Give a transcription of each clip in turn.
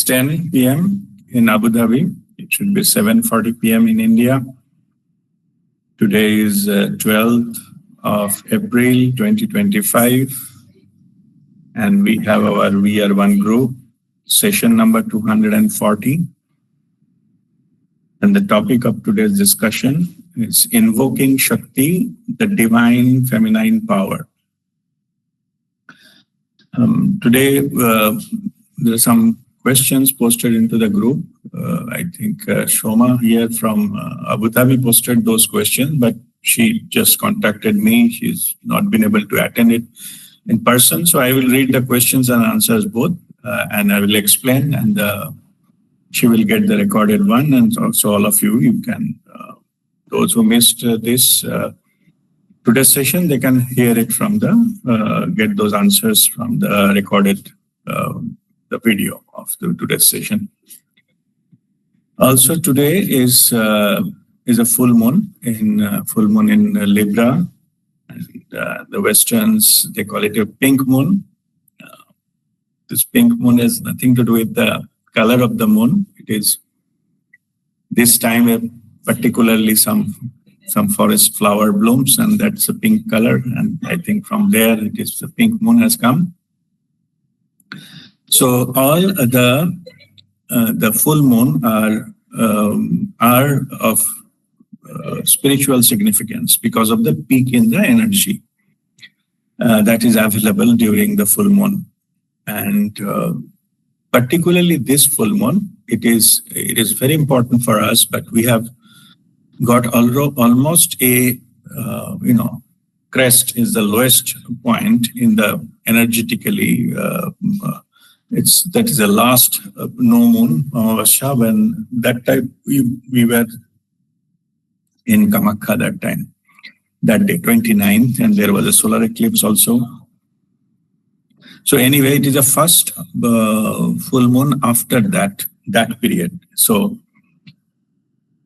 6:10 p.m. in Abu Dhabi. It should be 7:40 p.m. in India. Today is 12th of April 2025, and we have our WeAreOne group, session number 240. And the topic of today's discussion is Invoking Shakti, the divine feminine power. Today, there are some questions posted into the group. I think Shoma here from Abu Dhabi posted those questions, but she just contacted me. She's not been able to attend it in person. So I will read the questions and answers both, and I will explain, and she will get the recorded one. And also all of you can, those who missed this today's session, they can hear it from get those answers from the recorded the video of today's session. Also, today is a full moon in Libra, and the Westerns, they call it a pink moon. This pink moon has nothing to do with the color of the moon. It is this time particularly some forest flower blooms, and that's a pink color. And I think from there it is the pink moon has come. So all the full moon are of spiritual significance because of the peak in the energy that is available during the full moon, and particularly this full moon, it is very important for us. But we have got almost a crest is the lowest point in the energetically. That is the last no moon, Amavasya, when that time we were in Kamakhya that day, 29th, and there was a solar eclipse also. So anyway, it is the first full moon after that period. So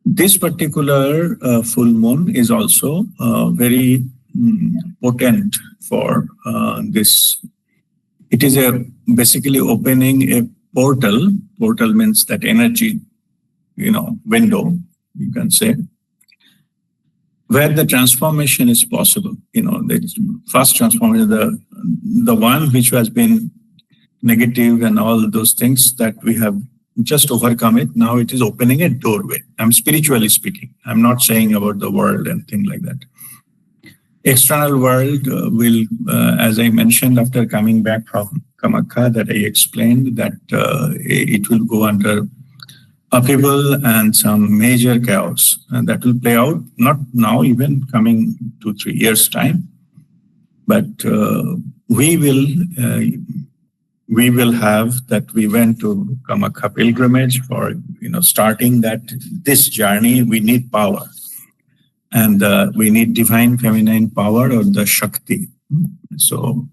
this particular full moon is also very potent for this. It is basically opening a portal. Portal means that energy, window, you can say, where the transformation is possible. The first transformation, the one which has been negative and all those things that we have just overcome it. Now it is opening a doorway. I'm spiritually speaking. I'm not saying about the world and things like that. External world will, as I mentioned after coming back from Kamakhya, that I explained that it will go under upheaval and some major chaos, and that will play out not now, even coming 2-3 years time, but we will have that. We went to Kamakhya pilgrimage for starting this journey. We need power. And we need divine feminine power, or the Shakti. So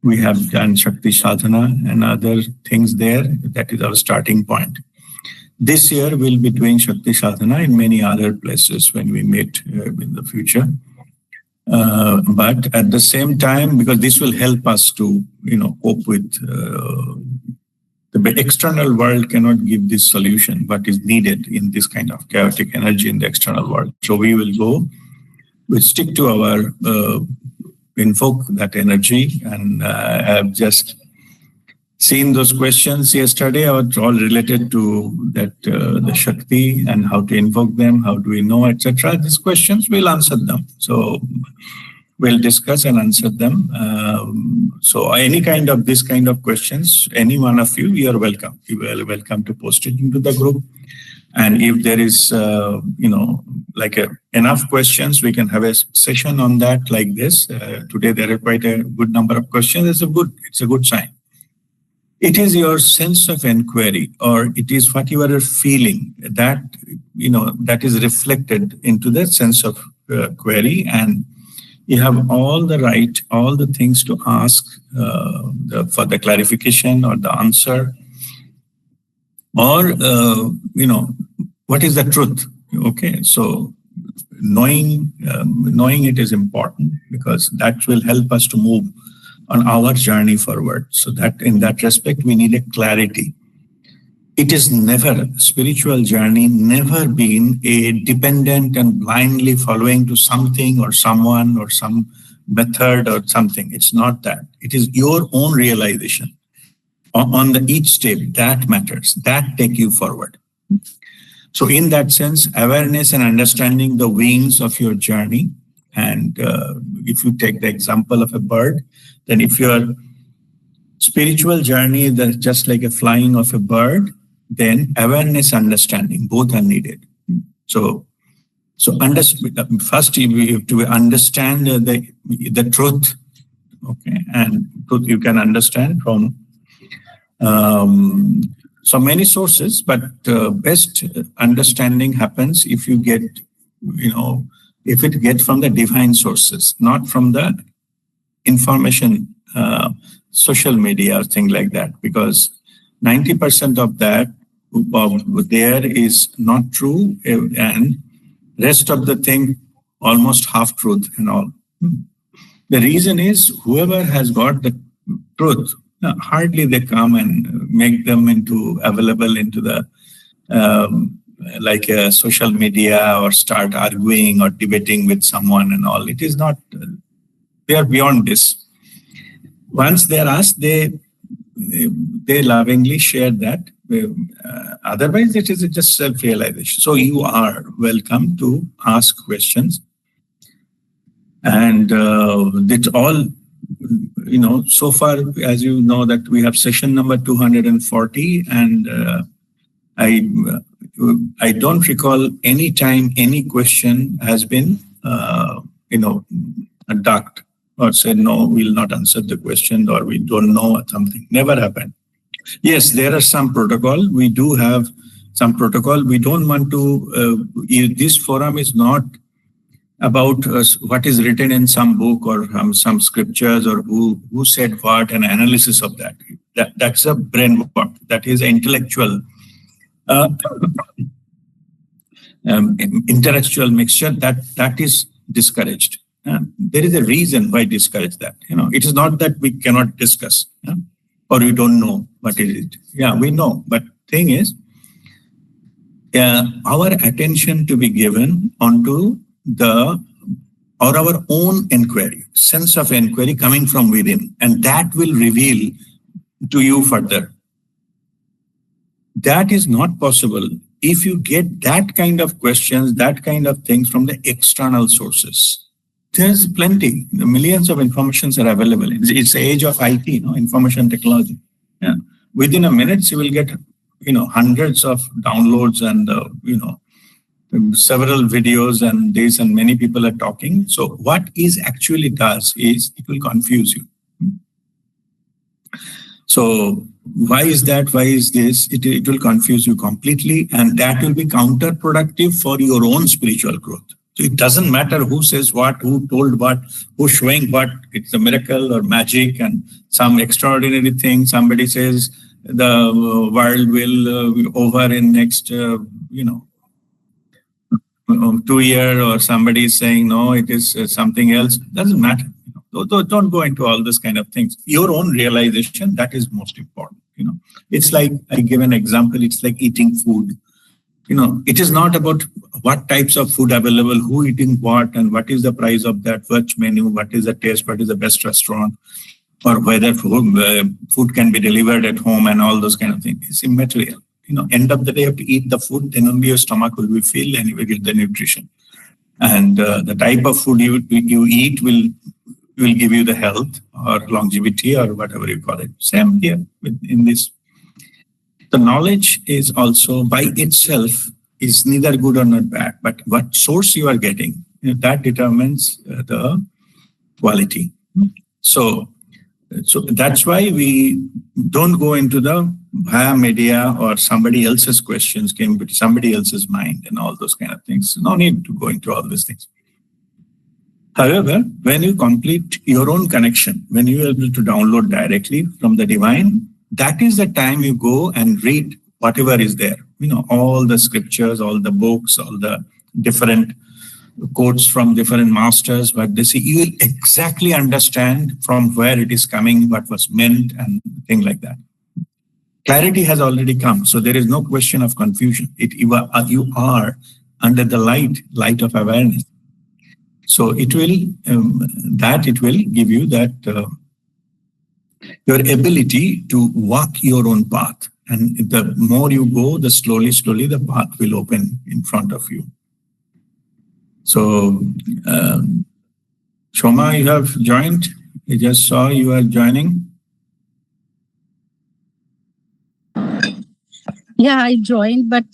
we have done Shakti Sadhana and other things there. That is our starting point. This year we'll be doing Shakti Sadhana in many other places when we meet in the future. But at the same time, because this will help us to cope with the external world cannot give this solution, what is needed in this kind of chaotic energy in the external world. So we'll stick to our invoke that energy. And I have just seen those questions yesterday, all related to that the Shakti and how to invoke them, how do we know, etc. These questions, we'll answer them. So we'll discuss and answer them. So any this kind of questions, any one of you, you are welcome. You are welcome to post it into the group. And if there is, enough questions, we can have a session on that like this. Today there are quite a good number of questions. It's a good sign. It is your sense of inquiry, or it is what you are feeling that that is reflected into the sense of query, and you have all the things to ask for the clarification or the answer, or what is the truth. Okay, so knowing it is important, because that will help us to move on our journey forward. So that in that respect, we need a clarity. it is never, spiritual journey, never been a dependent and blindly following to something or someone or some method or something. It's not that. It is your own realization on the each step that matters, that take you forward. So in that sense, awareness and understanding the wings of your journey. And if you take the example of a bird, then if your spiritual journey is just like a flying of a bird, then awareness, understanding, both are needed. So first you have to understand the truth, okay, and truth you can understand from so many sources, but best understanding happens if you get, if it gets from the divine sources, not from the information, social media or things like that, because 90% of that there is not true, and rest of the thing almost half truth and all. The reason is whoever has got the truth, hardly they come and make them into available into the like a social media or start arguing or debating with someone and all. It is not, they are beyond this. Once they are asked, they lovingly share that. Otherwise, it is just self-realization. So you are welcome to ask questions. And it's all, so far, as you know, that we have session number 240, and I don't recall any time any question has been, ducked or said, no, we'll not answer the question, or we don't know or something. Never happened. Yes, there are some protocol. We do have some protocol. We don't want to, this forum is not about what is written in some book or some scriptures or who said what, an analysis of that. That's a brain work. That is intellectual, intellectual mixture that is discouraged. There is a reason why discourage that. It is not that we cannot discuss or we don't know what it is. Yeah, we know. But thing is, our attention to be given onto our own inquiry, sense of inquiry coming from within, and that will reveal to you further. That is not possible if you get that kind of questions, that kind of things from the external sources. There's plenty. The millions of informations are available. It's the age of IT, information technology. Yeah. Within a minute, you will get, hundreds of downloads and, several videos and this, and many people are talking. So what is actually does is it will confuse you. So why is that? Why is this? It will confuse you completely, and that will be counterproductive for your own spiritual growth. So it doesn't matter who says what, who told what, who's showing what. It's a miracle or magic and some extraordinary thing. Somebody says the world will over in next, 2 years, or somebody is saying no, it is something else. Doesn't matter. Don't go into all this kind of things. Your own realization, that is most important. It's like, I give an example. It's like eating food. It is not about what types of food available, who eating what, and what is the price of that, which menu, what is the taste, what is the best restaurant, or whether food can be delivered at home and all those kind of things. It's immaterial. End of the day, you have to eat the food, then only your stomach will be filled and you will get the nutrition. And the type of food you eat will give you the health or longevity or whatever you call it. Same here in this. The knowledge is also by itself is neither good or not bad, but what source you are getting, that determines the quality. So that's why we don't go into the via media or somebody else's questions came with somebody else's mind and all those kind of things. No need to go into all these things. However, when you complete your own connection, when you are able to download directly from the divine, that is the time you go and read whatever is there. All the scriptures, all the books, all the different quotes from different masters, what they say, you will exactly understand from where it is coming, what was meant, and things like that. Clarity has already come, so there is no question of confusion. You are under the light of awareness. So it will give you that your ability to walk your own path, and the more you go, the slowly the path will open in front of you. So, Shoma, you have joined. I just saw you are joining. Yeah, I joined, but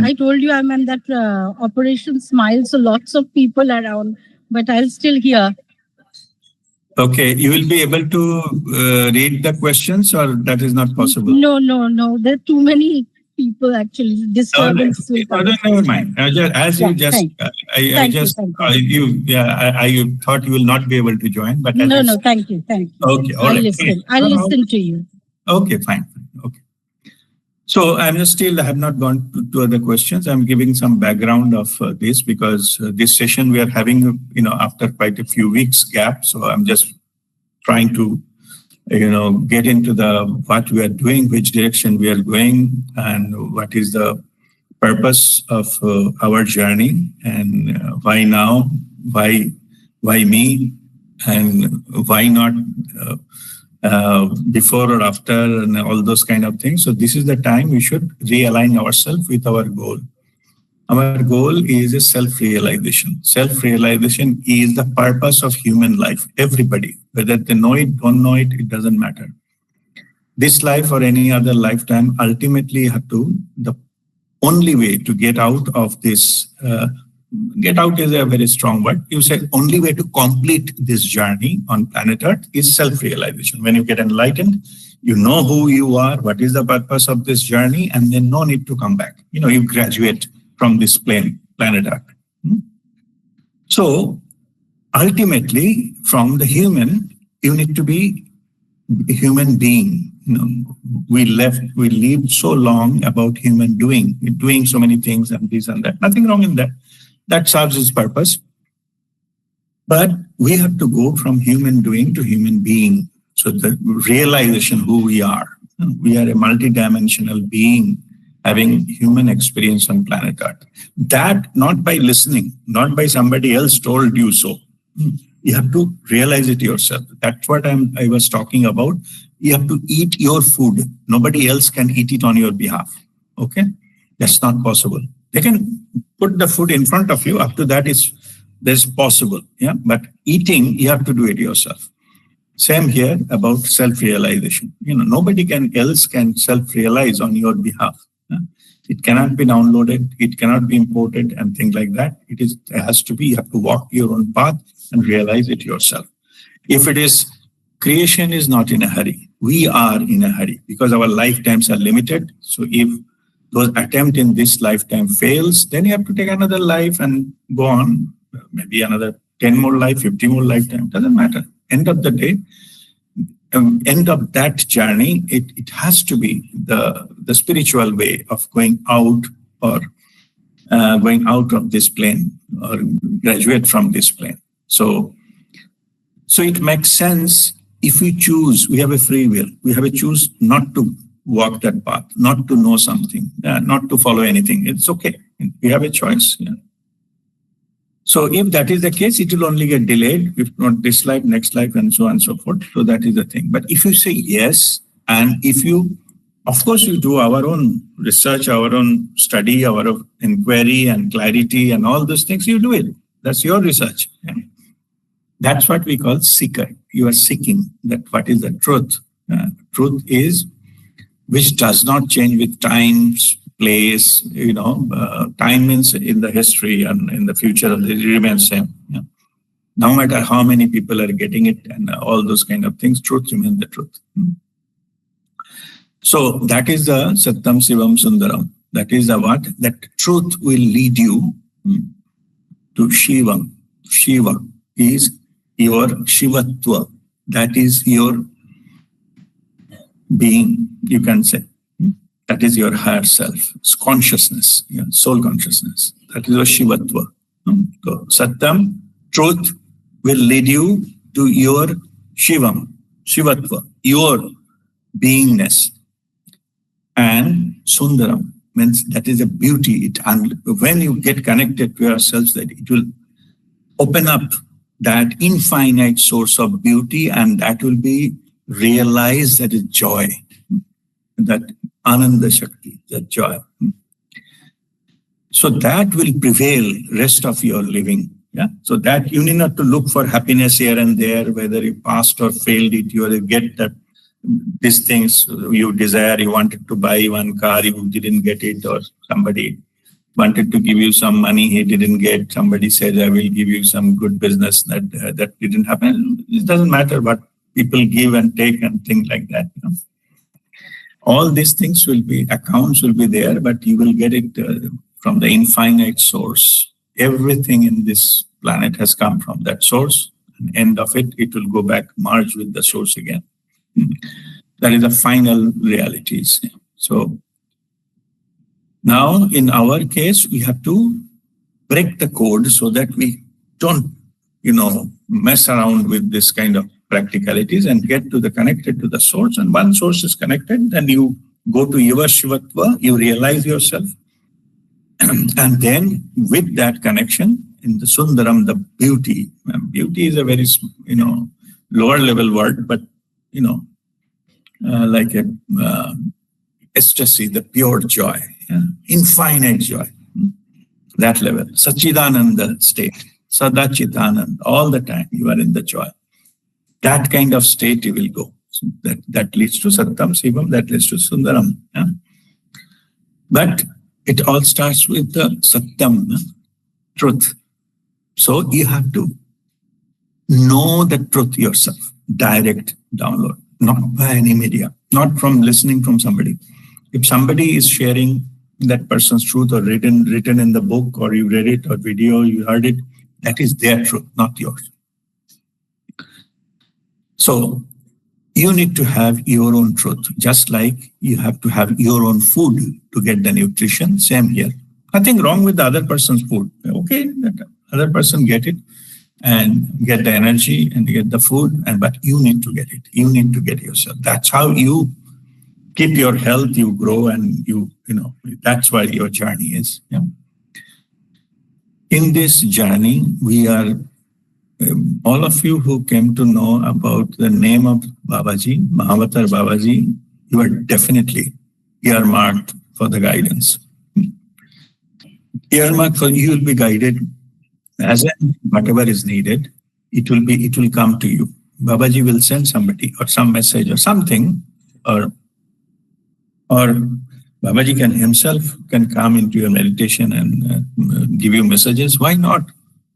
I told you I'm in that Operation Smile, so lots of people around, but I'll still hear. Okay, you will be able to read the questions, or that is not possible? No. There are too many people actually. Disturbance. Never mind. I thought you will not be able to join, but no, thank you. Okay, all right. I'll listen to you. Okay, fine. Okay. So I have not gone to other questions. I'm giving some background of this because this session we are having, after quite a few weeks gap. So I'm just trying to, get into what we are doing, which direction we are going, and what is the purpose of our journey, and why now, why me, and why not before or after, and all those kind of things. So this is the time we should realign ourselves with our goal. Our goal is a self-realization. Self-realization is the purpose of human life. Everybody, whether they know it, don't know it, it doesn't matter. This life or any other lifetime, ultimately the only way to get out of this, get out is a very strong word. You said only way to complete this journey on planet Earth is self-realization. When you get enlightened, you know who you are, what is the purpose of this journey, and then no need to come back. You graduate from this planet Earth. So ultimately, from the human, you need to be a human being. We lived so long about human doing so many things and this and that. Nothing wrong in that. That serves its purpose. But we have to go from human doing to human being. So the realization who we are. We are a multidimensional being having human experience on planet Earth. That not by listening, not by somebody else told you so. You have to realize it yourself. That's what I was talking about. You have to eat your food. Nobody else can eat it on your behalf. Okay? That's not possible. They can put the food in front of you. Up to that there's possible. Yeah. But eating, you have to do it yourself. Same here about self-realization. Nobody else can self-realize on your behalf. It cannot be downloaded. It cannot be imported and things like that. It has to be, you have to walk your own path and realize it yourself. If it is, creation is not in a hurry. We are in a hurry because our lifetimes are limited. So if those attempt in this lifetime fails, then you have to take another life and go on, maybe another 10 more life, 50 more lifetime, doesn't matter. End of the day, end of that journey, it has to be the spiritual way of going out or going out of this plane or graduate from this plane. So it makes sense if we choose, we have a free will, we have a choose not to walk that path, not to know something, not to follow anything. It's okay. We have a choice. Yeah. So if that is the case, it will only get delayed, if not this life, next life, and so on and so forth. So that is the thing. But if you say yes, and if you, of course, you do our own research, our own study, our own inquiry and clarity and all those things, you do it. That's your research. Yeah. That's what we call seeker. You are seeking that what is the truth. Truth is, which does not change with time, place, time means in the history and in the future, it remains same. Yeah. No matter how many people are getting it and all those kind of things, truth remains the truth. So that is the Satyam Sivam Sundaram. That is the what? That truth will lead you to Shivam. Shiva is your Shivatva. That is your being, you can say. That is your higher self, it's consciousness, soul consciousness. That is your Shivatva. So Satyam, truth, will lead you to your Shivam, Shivatva, your beingness. And Sundaram means that is a beauty. When you get connected to yourselves, that it will open up that infinite source of beauty, and that will be realized that is joy, that Ananda Shakti, that joy. So that will prevail rest of your living. Yeah. So that you need not to look for happiness here and there, whether you passed or failed it, you will get that these things you desire. You wanted to buy one car, you didn't get it, or somebody wanted to give you some money, he didn't get. Somebody said, I will give you some good business, that didn't happen. It doesn't matter what people give and take and things like that. All these things will be, accounts will be there, but you will get it from the infinite source. Everything in this planet has come from that source. And end of it, it will go back, merge with the source again. That is the final realities. So now, in our case, we have to break the code so that we don't, mess around with this kind of practicalities and get to the connected to the source. And one source is connected, then you go to your Shivatva, you realize yourself. And then with that connection in the Sundaram, the beauty is a very, lower level word, but, like a ecstasy, the pure joy. Infinite joy, that level, Sachidananda state, Sadachitanand, all the time you are in the joy. That kind of state you will go. So that leads to Sattam, Sivam, that leads to Sundaram. Yeah? But it all starts with the Sattam, truth. So you have to know the truth yourself, direct download, not by any media, not from listening from somebody. If somebody is sharing that person's truth or written in the book, or you read it, or video, you heard it, that is their truth, not yours. So you need to have your own truth, just like you have to have your own food to get the nutrition. Same here. Nothing wrong with the other person's food. Okay, that other person get it and get the energy and get the food, but you need to get it. You need to get yourself. That's how you keep your health, you grow, and that's where your journey is. Yeah. In this journey, we are, all of you who came to know about the name of Babaji, Mahavatar Babaji, you are definitely earmarked for the guidance. Earmarked for, you will be guided as whatever is needed, it will come to you. Babaji will send somebody or some message or something, or Babaji himself can come into your meditation and give you messages. Why not?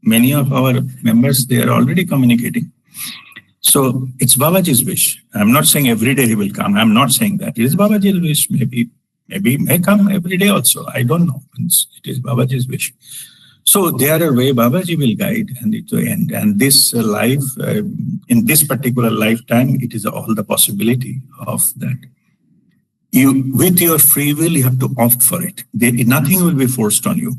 Many of our members, they are already communicating. So it's Babaji's wish. I'm not saying every day he will come. I'm not saying that. It is Babaji's wish. Maybe may come every day also. I don't know. It is Babaji's wish. So there are way Babaji will guide and it will end. And this life, in this particular lifetime, it is all the possibility of that. You, with your free will, you have to opt for it. Nothing will be forced on you.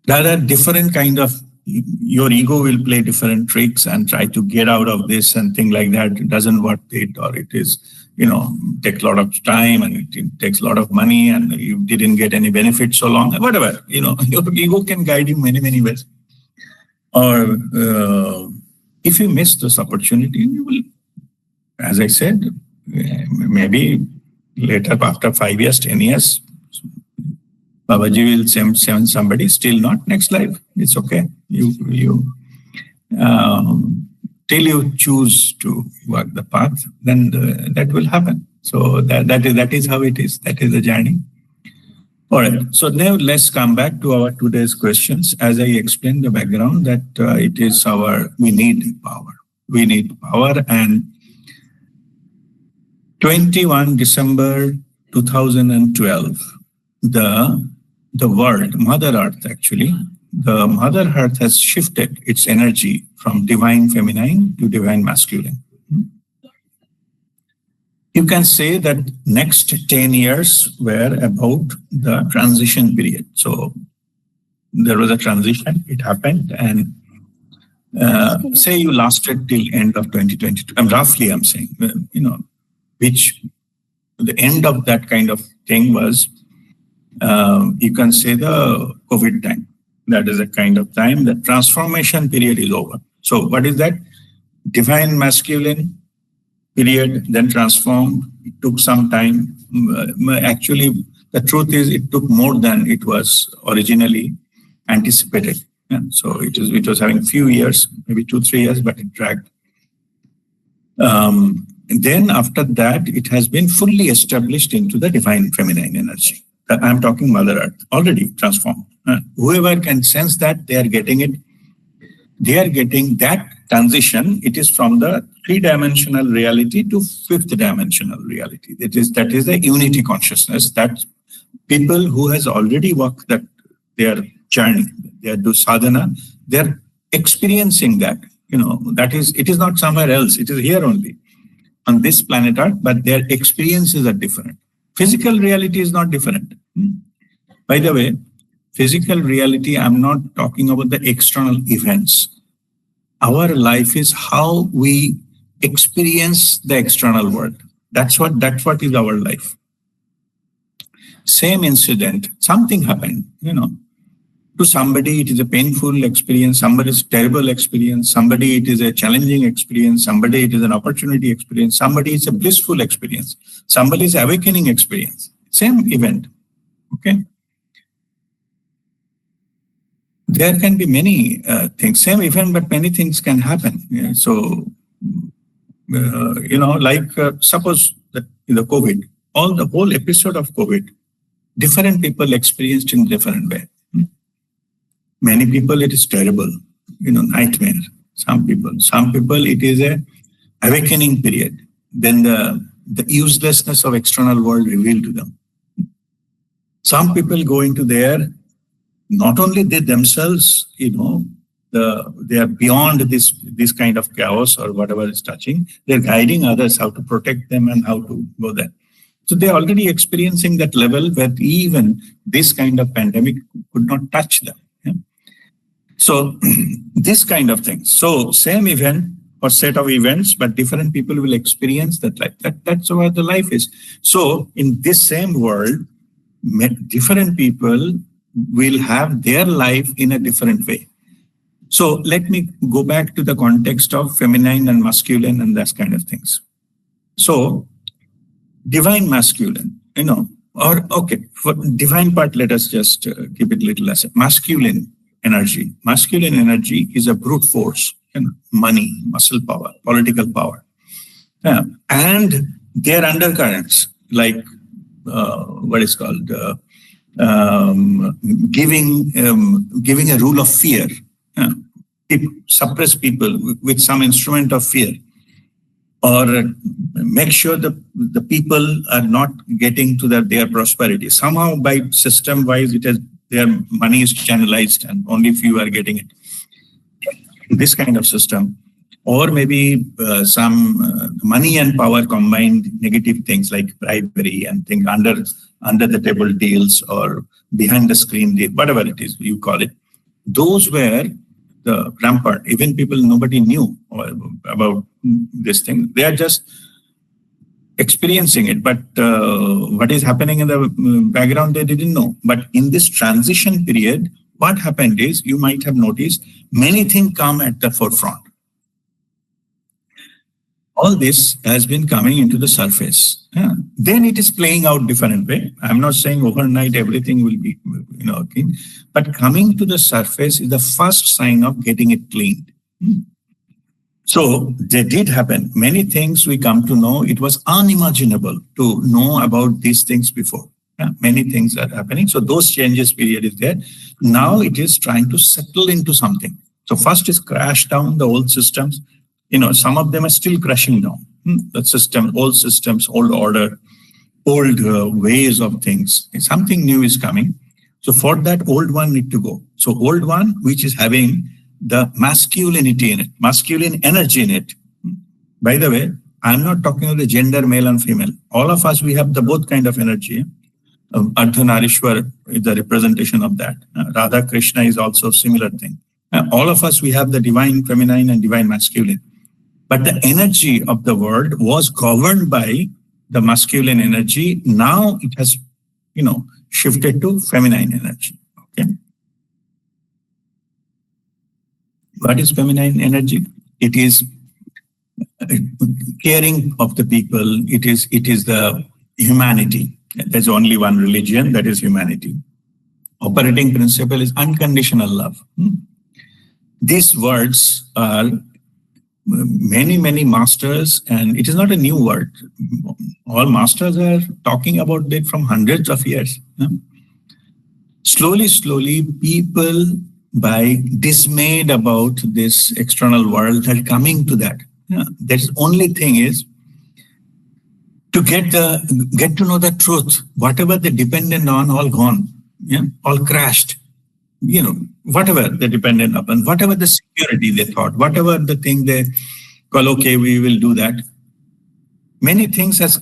There are different kind of, your ego will play different tricks and try to get out of this and things like that. It doesn't worth it, or it is, takes a lot of time and it takes a lot of money and you didn't get any benefit so long, whatever. Your ego can guide you many, many ways. Or if you miss this opportunity, you will, as I said, maybe later, after 5 years, 10 years, Babaji will send somebody, still not, next life. It's okay. Till you choose to walk the path, then that will happen. So that is how it is. That is the journey. All right. So now let's come back to our today's questions. As I explained the background, that it is we need power. We need power. And 21 December 2012, the world, Mother Earth actually, the Mother Earth has shifted its energy from divine feminine to divine masculine. You can say that next 10 years were about the transition period. So there was a transition, it happened, and say you lasted till end of 2022. Roughly I'm saying, which the end of that kind of thing was, you can say, the COVID time. That is a kind of time the transformation period is over. So what is that? Divine masculine period, then transformed. It took some time. Actually, the truth is it took more than it was originally anticipated. Yeah. So it was having few years, maybe 2-3 years, but it dragged. Then after that, it has been fully established into the divine feminine energy. I'm talking Mother Earth, already transformed. Whoever can sense that, they are getting it. They are getting that transition. It is from the 3-dimensional reality to 5th-dimensional reality. That is the unity consciousness that people who has already walked that their journey, they do sadhana, they're experiencing that. That is, it is not somewhere else. It is here only on this planet Earth, but their experiences are different. Physical reality is not different. By the way, physical reality, I'm not talking about the external events. Our life is how we experience the external world. That's what is our life. Same incident, something happened, to somebody it is a painful experience, somebody's terrible experience, somebody it is a challenging experience, somebody it is an opportunity experience, somebody it's a blissful experience, somebody is awakening experience. Same event. Okay. There can be many things, same event, but many things can happen. Yeah. So, suppose that in the COVID, the whole episode of COVID, different people experienced in different way. Many people it is terrible, nightmare. Some people it is a awakening period. Then the uselessness of external world revealed to them. Some people go into there, not only they themselves, they are beyond this kind of chaos or whatever is touching. They're guiding others how to protect them and how to go there. So they're already experiencing that level where even this kind of pandemic could not touch them. Yeah? So this kind of thing. So same event or set of events, but different people will experience that life. That's what the life is. So in this same world, different people will have their life in a different way. So let me go back to the context of feminine and masculine and that kind of things. So divine masculine, for divine part, let us just keep it little as masculine energy. Masculine energy is a brute force, money, muscle power, political power. And their undercurrents, like what is called giving a rule of fear, suppress people with some instrument of fear, or make sure the people are not getting to their prosperity. Somehow by system wise, their money is channelized and only few are getting it. This kind of system. Or maybe some money and power combined negative things like bribery and things under the table deals or behind the screen deal, whatever it is you call it. Those were the rampart. Even people, nobody knew about this thing. They are just experiencing it. But what is happening in the background, they didn't know. But in this transition period, what happened is, you might have noticed, many things come at the forefront. All this has been coming into the surface. Yeah. Then it is playing out different way. I'm not saying overnight everything will be, okay. But coming to the surface is the first sign of getting it cleaned. So they did happen. Many things we come to know, it was unimaginable to know about these things before. Yeah. Many things are happening. So those changes period is there. Now it is trying to settle into something. So first is crash down the old systems. Some of them are still crashing down. The system, old systems, old order, old ways of things. Something new is coming. So for that, old one need to go. So old one, which is having the masculinity in it, masculine energy in it. By the way, I'm not talking about the gender, male and female. All of us, we have the both kind of energy. Ardhanarishwar is the representation of that. Radha Krishna is also a similar thing. All of us, we have the divine feminine and divine masculine. But the energy of the world was governed by the masculine energy. Now it has, shifted to feminine energy. Okay. What is feminine energy? It is caring of the people. It is the humanity. There's only one religion, that is humanity. Operating principle is unconditional love. These words are many masters, and it is not a new word. All masters are talking about it from hundreds of years. Slowly, people, by dismayed about this external world, are coming to that. That's only thing is to get to know the truth. Whatever they depended on, all gone. All crashed. Whatever they depended upon, whatever the security they thought, whatever the thing they call, okay, we will do that. Many things has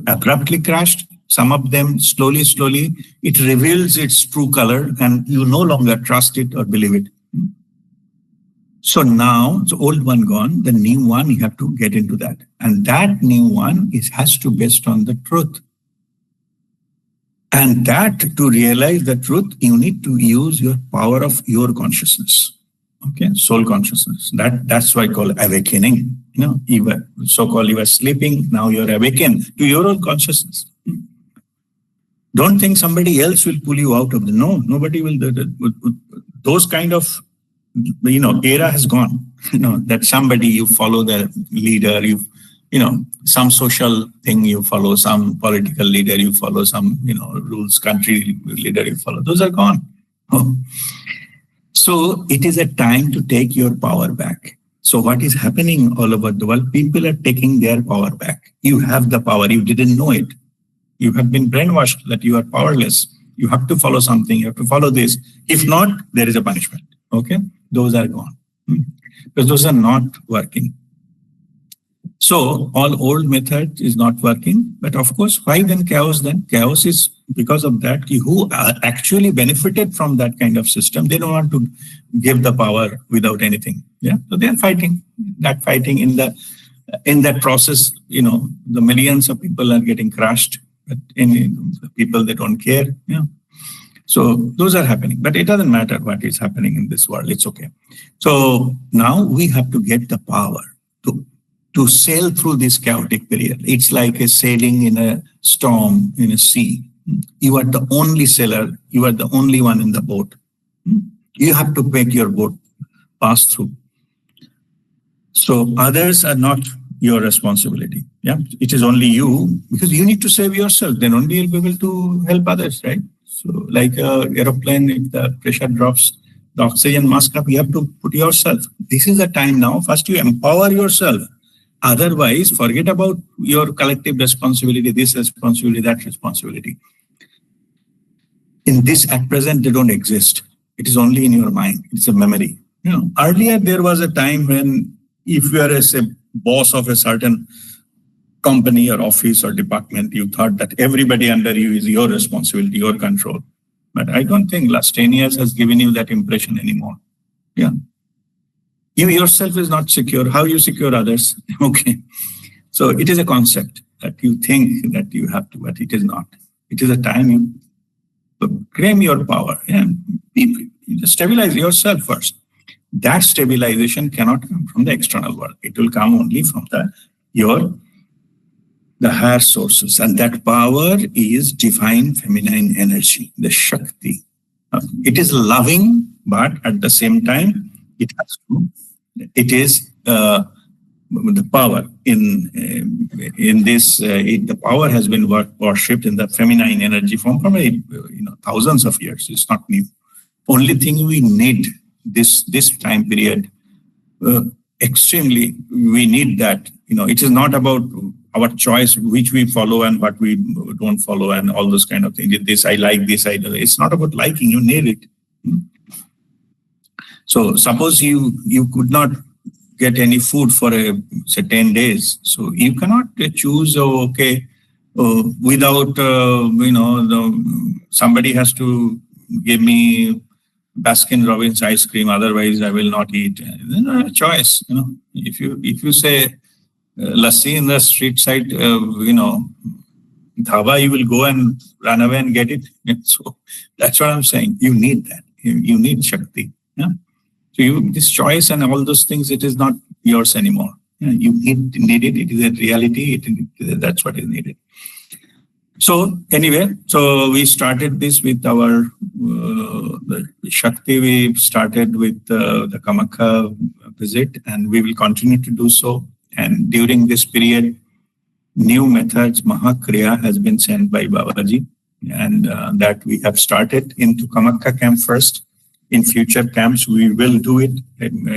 abruptly crashed. Some of them slowly, it reveals its true color, and you no longer trust it or believe it. So now the old one gone, the new one, you have to get into that. And that new one has to be based on the truth. And that, to realize the truth, you need to use your power of your consciousness. Okay, soul consciousness. That's why I call awakening. You were sleeping, now you're awakened to your own consciousness. Don't think somebody else will pull you out of nobody will. Those kind of, era has gone. That somebody, you follow the leader, some social thing you follow, some political leader you follow, some, rules, country leader you follow. Those are gone. So it is a time to take your power back. So what is happening all over the world? People are taking their power back. You have the power. You didn't know it. You have been brainwashed that you are powerless. You have to follow something. You have to follow this. If not, there is a punishment. Okay? Those are gone. Because those are not working. So all old method is not working. But of course, why then chaos? Then chaos is because of that. Who actually benefited from that kind of system, they don't want to give the power without anything. Yeah. So they are fighting. That fighting in that process, the millions of people are getting crushed. But in people, they don't care. Yeah. So those are happening. But it doesn't matter what is happening in this world. It's okay. So now we have to get the power to sail through this chaotic period. It's like a sailing in a storm in a sea. You are the only sailor. You are the only one in the boat. You have to make your boat pass through. So others are not your responsibility. Yeah, it is only you, because you need to save yourself. Then only you'll be able to help others, right? So like an aeroplane, if the pressure drops, the oxygen mask up, you have to put yourself. This is the time now. First, you empower yourself. Otherwise, forget about your collective responsibility, this responsibility, that responsibility. In this, at present, they don't exist. It is only in your mind. It's a memory. Earlier there was a time when if you are a boss of a certain company or office or department, you thought that everybody under you is your responsibility, your control. But I don't think last 10 years has given you that impression anymore. Yeah. You yourself is not secure. How you secure others? Okay. So it is a concept that you think that you have to, but it is not. It is a time you claim your power. Yeah. You stabilize yourself first. That stabilization cannot come from the external world. It will come only from the higher sources. And that power is divine feminine energy, the Shakti. It is loving, but at the same time, it is the power in this. The power has been worshipped in the feminine energy form for thousands of years. It's not new. Only thing we need this time period extremely. We need that. It is not about our choice which we follow and what we don't follow and all those kind of things. This I like, this I don't. It's not about liking. You need it. So suppose you could not get any food for say 10 days. So you cannot choose, without, somebody has to give me Baskin Robbins ice cream, otherwise I will not eat. There's no choice. If you say lassi in the street side, dhaba, you will go and run away and get it. So that's what I'm saying. You need that. You need Shakti. Yeah? So this choice and all those things, it is not yours anymore. Yeah, you need it. It is a reality. That's what is needed. So anyway, so we started this with our the Shakti. We started with the Kamakhya visit, and we will continue to do so. And during this period, new methods, Mahakriya, has been sent by Babaji, and that we have started into Kamakhya camp first. In future camps, we will do it. And,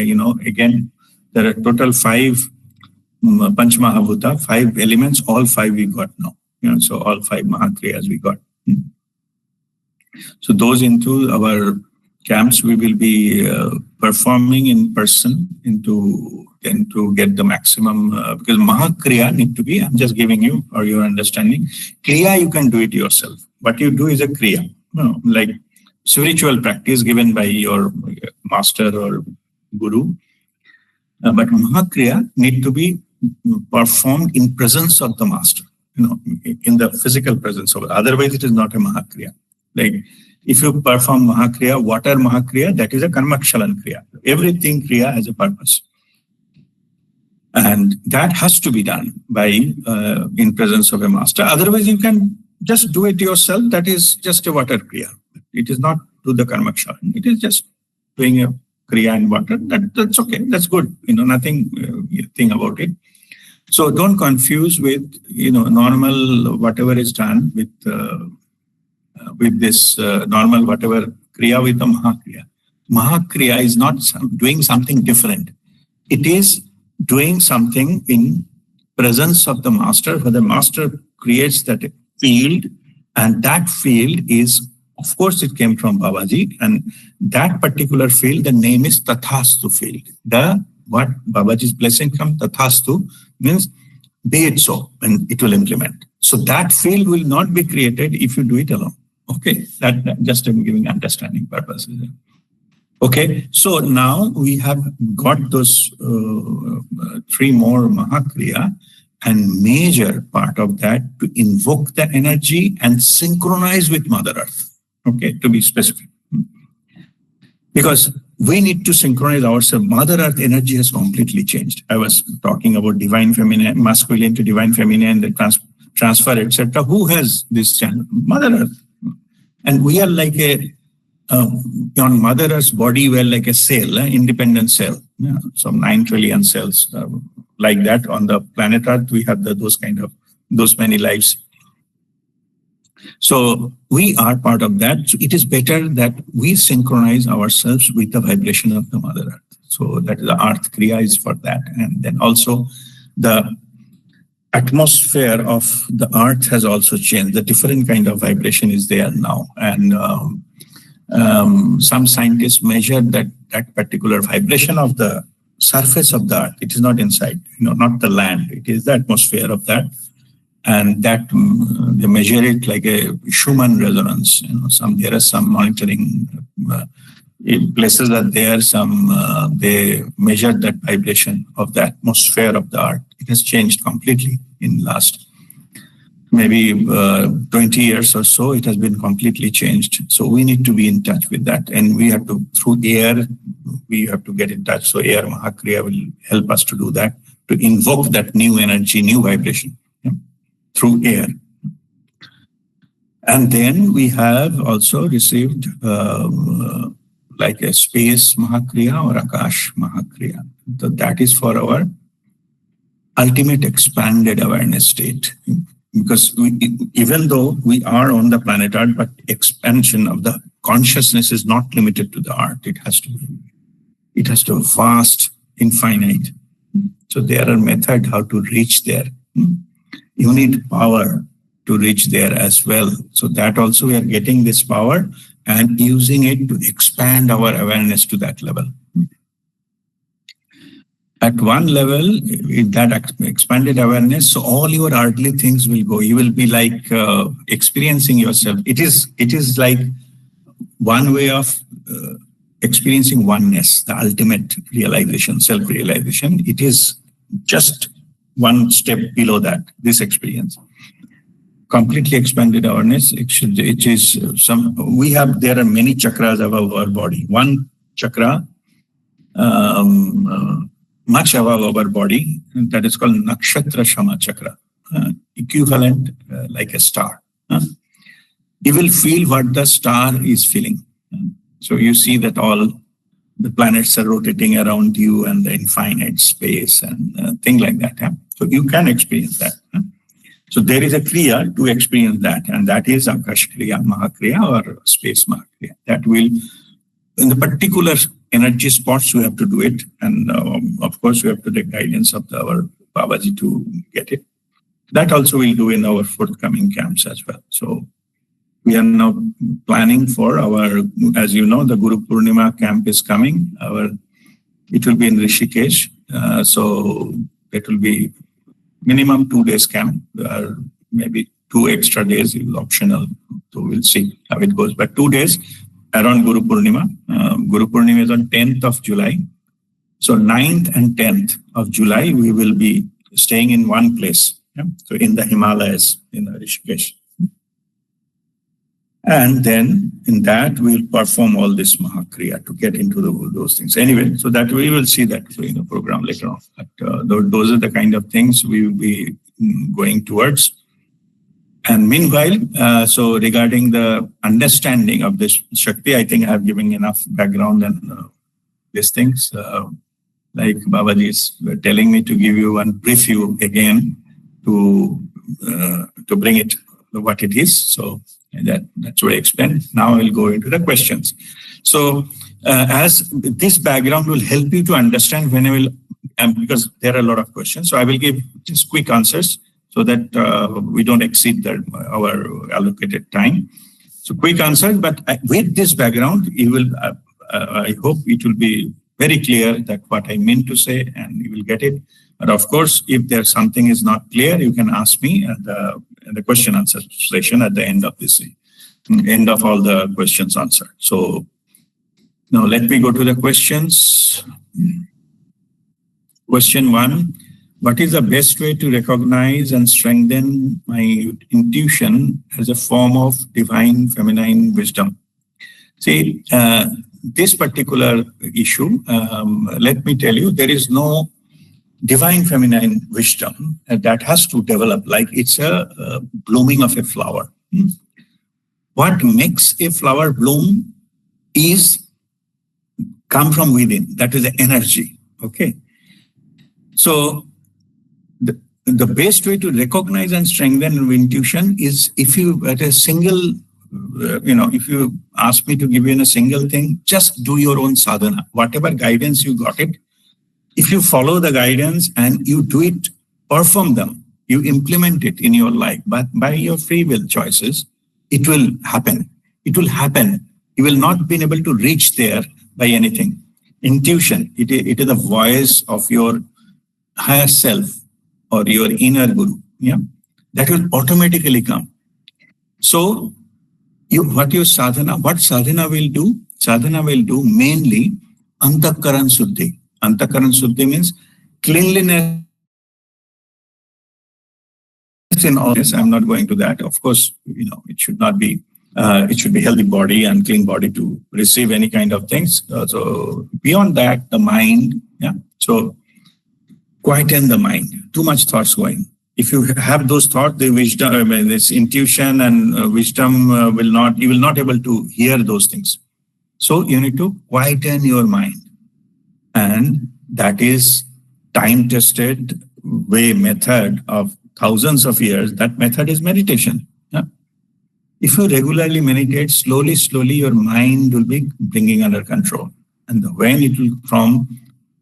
again, there are total 5 Panch Mahabhuta, 5 elements. All 5 we got now. So all 5 Mahakriyas we got. So those into our camps, we will be performing in person to get the maximum, because Mahakriya need to be, I'm just giving you for your understanding. Kriya, you can do it yourself. What you do is a Kriya, like spiritual practice given by your master or guru. But Mahakriya need to be performed in presence of the master, in the physical presence of it. Otherwise, it is not a Mahakriya. Like if you perform Mahakriya, water Mahakriya, that is a Karmakshalan Kriya. Everything Kriya has a purpose. And that has to be done by in presence of a master. Otherwise, you can just do it yourself. That is just a water Kriya. It is not to the Karmakshalan. It is just doing a Kriya in water. That's okay. That's good. Nothing thing about it. So don't confuse with normal whatever is done with this normal whatever Kriya with the Mahakriya. Mahakriya is not doing something different. It is doing something in presence of the master, where the master creates that field, and that field is, of course, it came from Babaji, and that particular field, the name is Tathastu field. What Babaji's blessing comes, Tathastu, means be it so, and it will implement. So that field will not be created if you do it alone. Okay, that just I'm giving understanding purposes. Okay, so now we have got those 3 more Mahakriya, and major part of that to invoke the energy and synchronize with Mother Earth. Okay, to be specific. Because we need to synchronize ourselves. Mother Earth energy has completely changed. I was talking about divine feminine, masculine to divine feminine, the transfer, etc. Who has this channel? Mother Earth. And we are like on Mother Earth's body, we're like a cell, independent cell. Some 9 trillion cells. Like that on the planet Earth, we have those many lives. So we are part of that. So it is better that we synchronize ourselves with the vibration of the Mother Earth. So that the Earth Kriya is for that. And then also the atmosphere of the Earth has also changed. The different kind of vibration is there now. And some scientists measured that particular vibration of the surface of the Earth. It is not inside, not the land. It is the atmosphere of that. And that they measure it like a Schumann resonance. There are some monitoring places are there. They measure that vibration of the atmosphere of the Earth. It has changed completely in last maybe 20 years or so. It has been completely changed. So we need to be in touch with that, and we have to, through air, we have to get in touch. So air Mahakriya will help us to do that, to invoke that new energy, new vibration. Through air. And then we have also received like a space Mahakriya or Akash Mahakriya. So that is for our ultimate expanded awareness state. Because even though we are on the planet Earth, but expansion of the consciousness is not limited to the Earth. It has to be vast, infinite. So there are methods how to reach there. You need power to reach there as well. So that also we are getting this power and using it to expand our awareness to that level. At one level, with that expanded awareness, so all your earthly things will go. You will be like experiencing yourself. It is like one way of experiencing oneness, the ultimate realization, self-realization. It is just one step below that, this experience. Completely expanded awareness, there are many chakras above our body. One chakra, much above our body, that is called Nakshatra Shama Chakra, equivalent like a star. You will feel what the star is feeling. So you see that all the planets are rotating around you and the infinite space and things like that. So you can experience that. So there is a Kriya to experience that, and that is Akash Kriya, Mahakriya, or Space Mahakriya. That will, in the particular energy spots, you have to do it. And of course, you have to take guidance of our Babaji to get it. That also we'll do in our forthcoming camps as well. So we are now planning for our, as you know, the Guru Purnima camp is coming. It will be in Rishikesh. So it will be minimum 2 days camp, maybe 2 extra days is optional. So we'll see how it goes. But 2 days around Guru Purnima. Guru Purnima is on 10th of July. So 9th and 10th of July, we will be staying in one place. So in the Himalayas, in Rishikesh. And then in that, we'll perform all this Mahakriya to get into those things. Anyway, so that we will see that in the program later on. But, those are the kind of things we will be going towards. And meanwhile, so regarding the understanding of this Shakti, I think I have given enough background and these things. Like Babaji is telling me to give you one preview again to bring it what it is. So that's what I explained. Now I will go into the questions. So as this background will help you to understand when I will, because there are a lot of questions. So I will give just quick answers so that we don't exceed our allocated time. So quick answers, but with this background, you will, I hope it will be very clear that what I meant to say and you will get it. But of course, if there's something is not clear, you can ask me at the question answer session at the end of this, end of all the questions answered. So now let me go to the questions. Question 1, what is the best way to recognize and strengthen my intuition as a form of divine feminine wisdom? See, this particular issue, let me tell you, there is no divine feminine wisdom that has to develop like it's a blooming of a flower. What makes a flower bloom is come from within. That is the energy. Okay. So the best way to recognize and strengthen intuition is if you at a single, if you ask me to give you in a single thing, just do your own sadhana. Whatever guidance you got it, if you follow the guidance and you do it, perform them, you implement it in your life, but by your free will choices, it will happen. It will happen. You will not be able to reach there by anything. Intuition, it is the voice of your higher self or your inner guru. Yeah, that will automatically come. So, what sadhana will do? Sadhana will do mainly antakaran suddhi. Antakaran suddhi means cleanliness in all this. I'm not going to that. Of course, it should not be, it should be healthy body and clean body to receive any kind of things. So beyond that, the mind, yeah. So quieten the mind. Too much thoughts going. If you have those thoughts, the wisdom, this intuition and wisdom you will not able to hear those things. So you need to quieten your mind. And that is time-tested way method of thousands of years. That method is meditation. Yeah? If you regularly meditate, slowly, your mind will be bringing under control. And when it will, from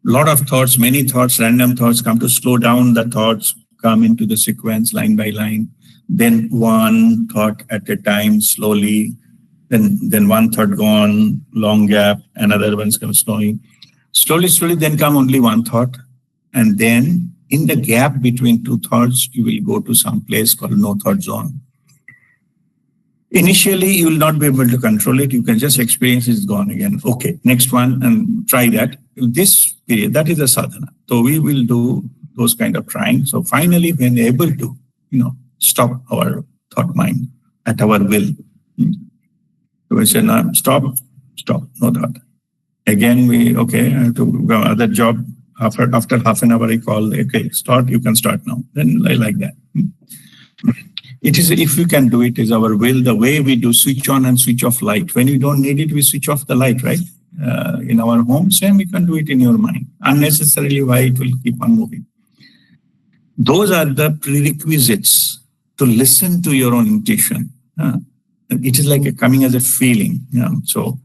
lot of thoughts, many thoughts, random thoughts come to slow down the thoughts, come into the sequence line by line. Then one thought at a time, slowly. Then one thought gone, long gap, another one's come slowly. Slowly, then come only one thought. And then in the gap between two thoughts, you will go to some place called no thought zone. Initially, you will not be able to control it. You can just experience it's gone again. Okay, next one and try that. This period, that is the sadhana. So we will do those kind of trying. So finally, when able to, stop our thought mind at our will. So we say, no, stop, no thought. Again, I have to go other job. After half an hour, I call, okay, start, you can start now. Then I like that. It is, if we can do it, is our will, the way we do switch on and switch off light. When you don't need it, we switch off the light, right? In our home, same, you can do it in your mind. Unnecessarily, why it will keep on moving. Those are the prerequisites to listen to your own intuition. It is like coming as a feeling. So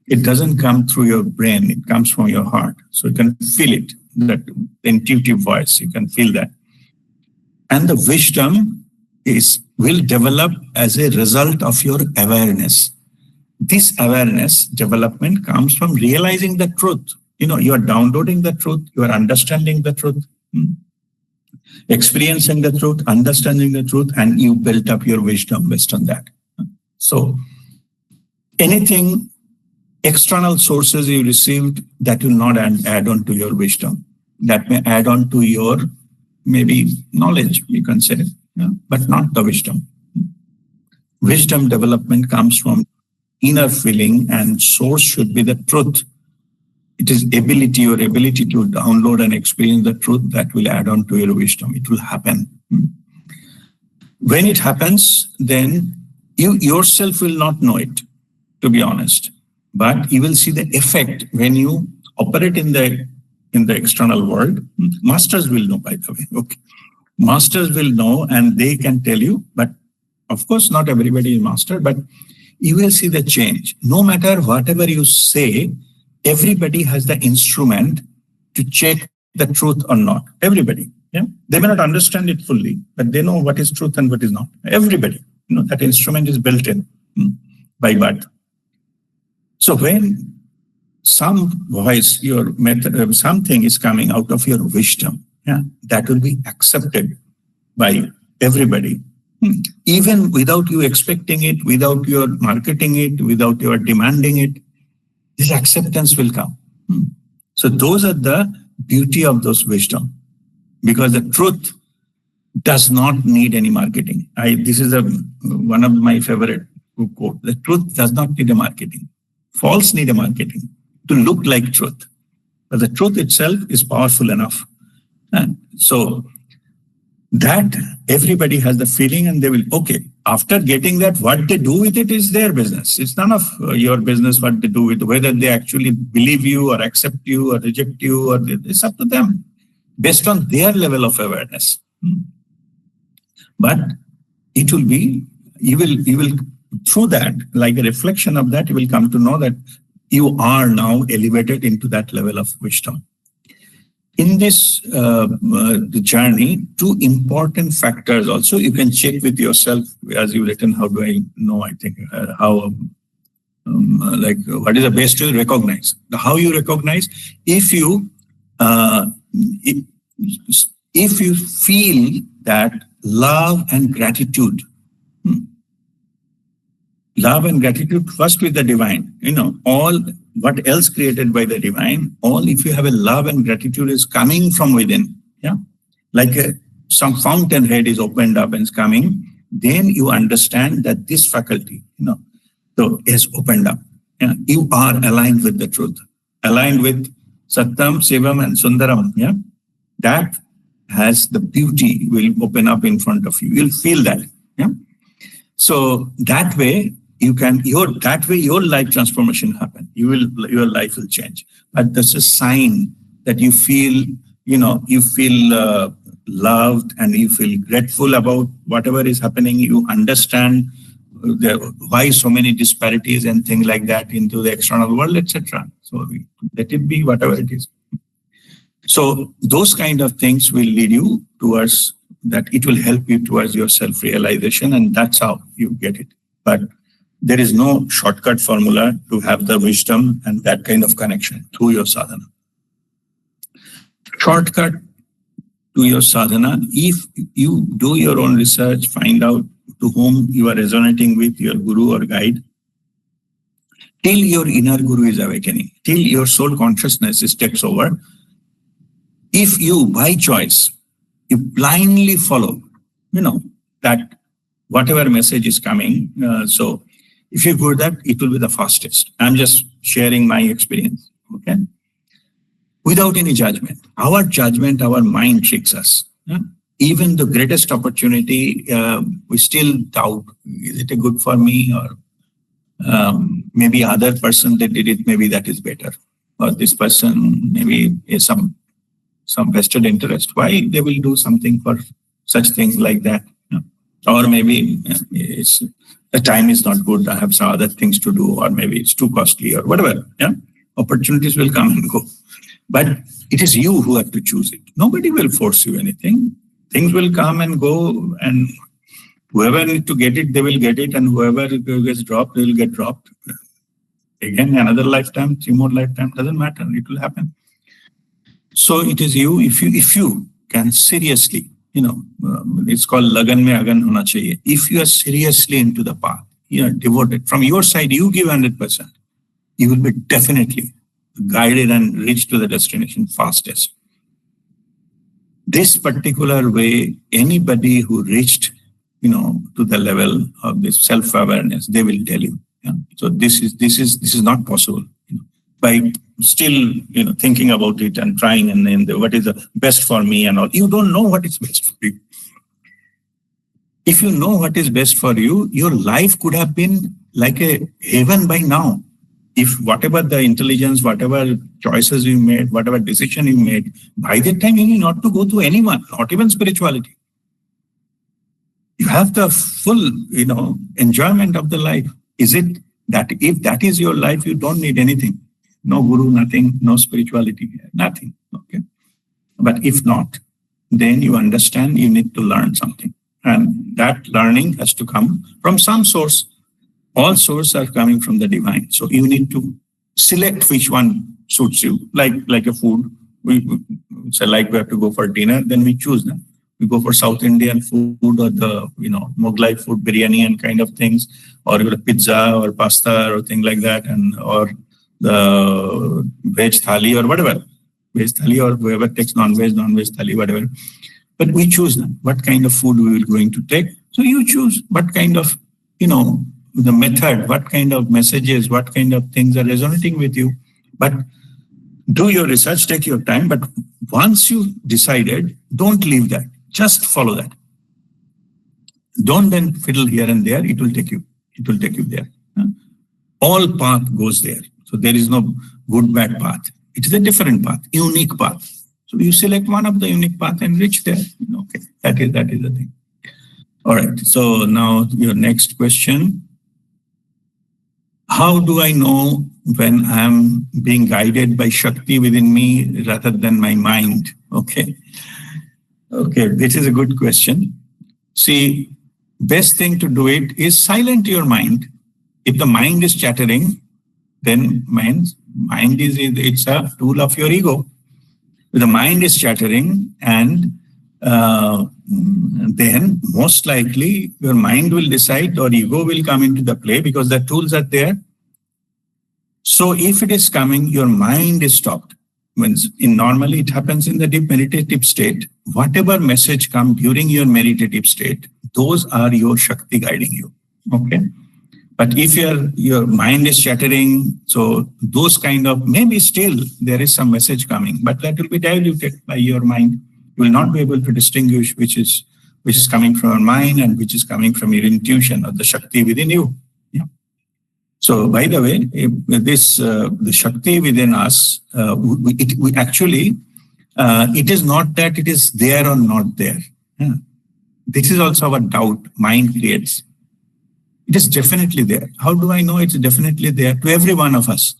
it doesn't come through your brain, it comes from your heart. So you can feel it, that intuitive voice, you can feel that. And the wisdom will develop as a result of your awareness. This awareness development comes from realizing the truth. You are downloading the truth, you are understanding the truth, experiencing the truth, understanding the truth, and you built up your wisdom based on that. So anything, external sources you received, that will not add on to your wisdom. That may add on to your maybe knowledge, you can say, but not the wisdom. Wisdom development comes from inner feeling, and source should be the truth. It is your ability to download and experience the truth that will add on to your wisdom. It will happen. When it happens, then you yourself will not know it, to be honest. But you will see the effect when you operate in the external world. Masters will know, by the way. Okay, masters will know, and they can tell you. But of course, not everybody is master. But you will see the change. No matter whatever you say, everybody has the instrument to check the truth or not. Everybody. Yeah, they may not understand it fully, but they know what is truth and what is not. Everybody. That instrument is built in by birth. So when some voice, your method, something is coming out of your wisdom, that will be accepted by everybody. Even without you expecting it, without your marketing it, without your demanding it, this acceptance will come. So those are the beauty of those wisdom, because the truth does not need any marketing. This is one of my favorite quote. The truth does not need a marketing. False need a marketing to look like truth. But the truth itself is powerful enough. And so that everybody has the feeling, and they will, after getting that, what they do with it is their business. It's none of your business what they do with it, whether they actually believe you or accept you or reject you, or it's up to them based on their level of awareness. But it will be, you will through that, like a reflection of that, you will come to know that you are now elevated into that level of wisdom. In this the journey, two important factors also you can check with yourself, as you've written. How do I know? I think what is the best to recognize? How you recognize? If you feel that love and gratitude. Love and gratitude first with the divine, all what else created by the divine, all if you have a love and gratitude is coming from within, like some fountainhead is opened up and is coming, then you understand that this faculty, so is opened up. You are aligned with the truth, aligned with Satyam, Shivam and Sundaram, that has the beauty will open up in front of you. You'll feel that, So that way, your life transformation happen. Your life will change. But that's a sign that you feel, loved and you feel grateful about whatever is happening. You understand why so many disparities and things like that into the external world, etc. So let it be whatever it is. So those kind of things will lead you towards that. It will help you towards your self-realization, and that's how you get it. But there is no shortcut formula to have the wisdom and that kind of connection through your sadhana. Shortcut to your sadhana, if you do your own research, find out to whom you are resonating with, your guru or guide, till your inner guru is awakening, till your soul consciousness takes over. If you, by choice, you blindly follow, that whatever message is coming. So if you do that, it will be the fastest. I'm just sharing my experience. Okay. Without any judgment. Our judgment, our mind tricks us. Yeah? Even the greatest opportunity, we still doubt, is it a good for me? Or maybe other person that did it, maybe that is better. Or this person maybe is some vested interest. Why they will do something for such things like that? Yeah? Or maybe it's the time is not good. I have some other things to do, or maybe it's too costly, or whatever. Yeah, opportunities will come and go. But it is you who have to choose it. Nobody will force you anything. Things will come and go, and whoever needs to get it, they will get it, and whoever gets dropped, they will get dropped. Again, another lifetime, 3 more lifetime, doesn't matter. It will happen. So it is you. If you can seriously, it's called lagan mein agan hona chahiye. If you are seriously into the path, you are devoted. From your side, you give 100%. You will be definitely guided and reach to the destination fastest. This particular way, anybody who reached, to the level of this self-awareness, they will tell you. Yeah? So this is not possible by still, thinking about it and trying and then what is the best for me and all. You don't know what is best for you. If you know what is best for you, your life could have been like a heaven by now. If whatever the intelligence, whatever choices you made, whatever decision you made, by that time you need not to go to anyone, not even spirituality. You have the full, enjoyment of the life. Is it that if that is your life, you don't need anything? No guru, nothing, no spirituality, nothing. Okay. But if not, then you understand you need to learn something. And that learning has to come from some source. All sources are coming from the divine. So you need to select which one suits you, like a food. So like we have to go for dinner, then we choose them. We go for South Indian food or the, Mughlai food, biryani and kind of things, or pizza or pasta or thing like that, or the veg thali or whatever. Veg thali or whoever takes non-veg thali, whatever. But we choose them. What kind of food we will going to take. So you choose what kind of, the method, what kind of messages, what kind of things are resonating with you. But do your research, take your time. But once you decided, don't leave that. Just follow that. Don't then fiddle here and there. It will take you there. All path goes there. So there is no good, bad path. It is a different path, unique path. So you select one of the unique path and reach there. Okay, that is the thing. All right. So now your next question. How do I know when I'm being guided by Shakti within me rather than my mind? Okay, this is a good question. See, best thing to do it is silent your mind. If the mind is chattering, then mind is it's a tool of your ego. If the mind is chattering, and then most likely your mind will decide or ego will come into the play because the tools are there. So if it is coming, your mind is stopped. Normally it happens in the deep meditative state. Whatever message comes during your meditative state, those are your Shakti guiding you. Okay. But if your mind is chattering, so those kind of, maybe still there is some message coming, but that will be diluted by your mind. You will not be able to distinguish which is coming from your mind and which is coming from your intuition or the Shakti within you. Yeah. So by the way, the Shakti within us, we actually, it is not that it is there or not there. Yeah. This is also our doubt mind creates. It is definitely there. How do I know it's definitely there? To every one of us.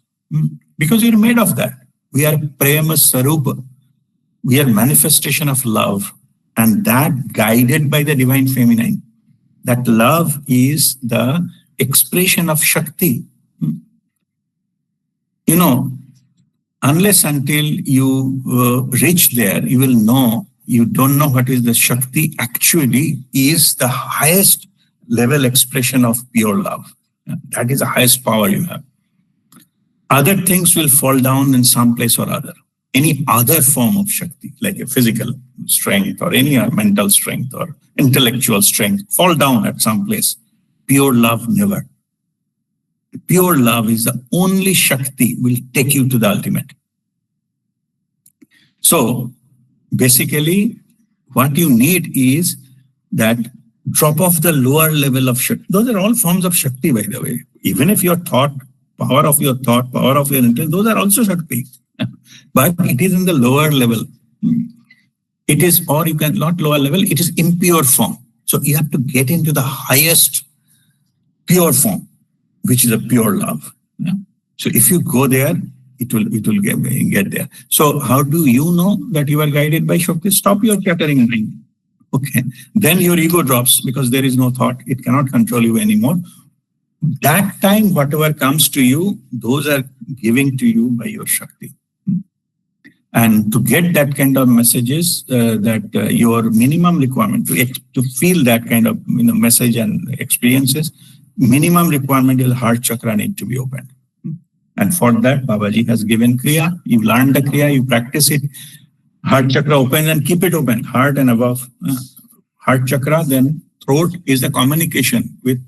Because you're made of that. We are prema sarupa. We are manifestation of love. And that guided by the divine feminine. That love is the expression of Shakti. Unless until you reach there, you will know, you don't know what is the Shakti actually is the highest level expression of pure love. That is the highest power you have. Other things will fall down in some place or other. Any other form of Shakti, like a physical strength or any mental strength or intellectual strength fall down at some place. Pure love never. Pure love is the only Shakti will take you to the ultimate. So basically, what you need is that drop off the lower level of Shakti. Those are all forms of Shakti, by the way. Even if your thought, power of your thought, power of your intent, those are also Shakti. But it is in the lower level. It is, or you can not lower level, it is impure form. So you have to get into the highest pure form, which is a pure love. Yeah? So if you go there, it will get there. So how do you know that you are guided by Shakti? Stop your chattering mind. Okay. Then your ego drops because there is no thought. It cannot control you anymore. That time, whatever comes to you, those are given to you by your Shakti. And to get that kind of messages, your minimum requirement to feel that kind of message and experiences, minimum requirement is heart chakra need to be opened. And for that, Babaji has given Kriya. You learn the Kriya, you practice it. Heart chakra open and keep it open. Heart and above. Heart chakra, then throat is the communication with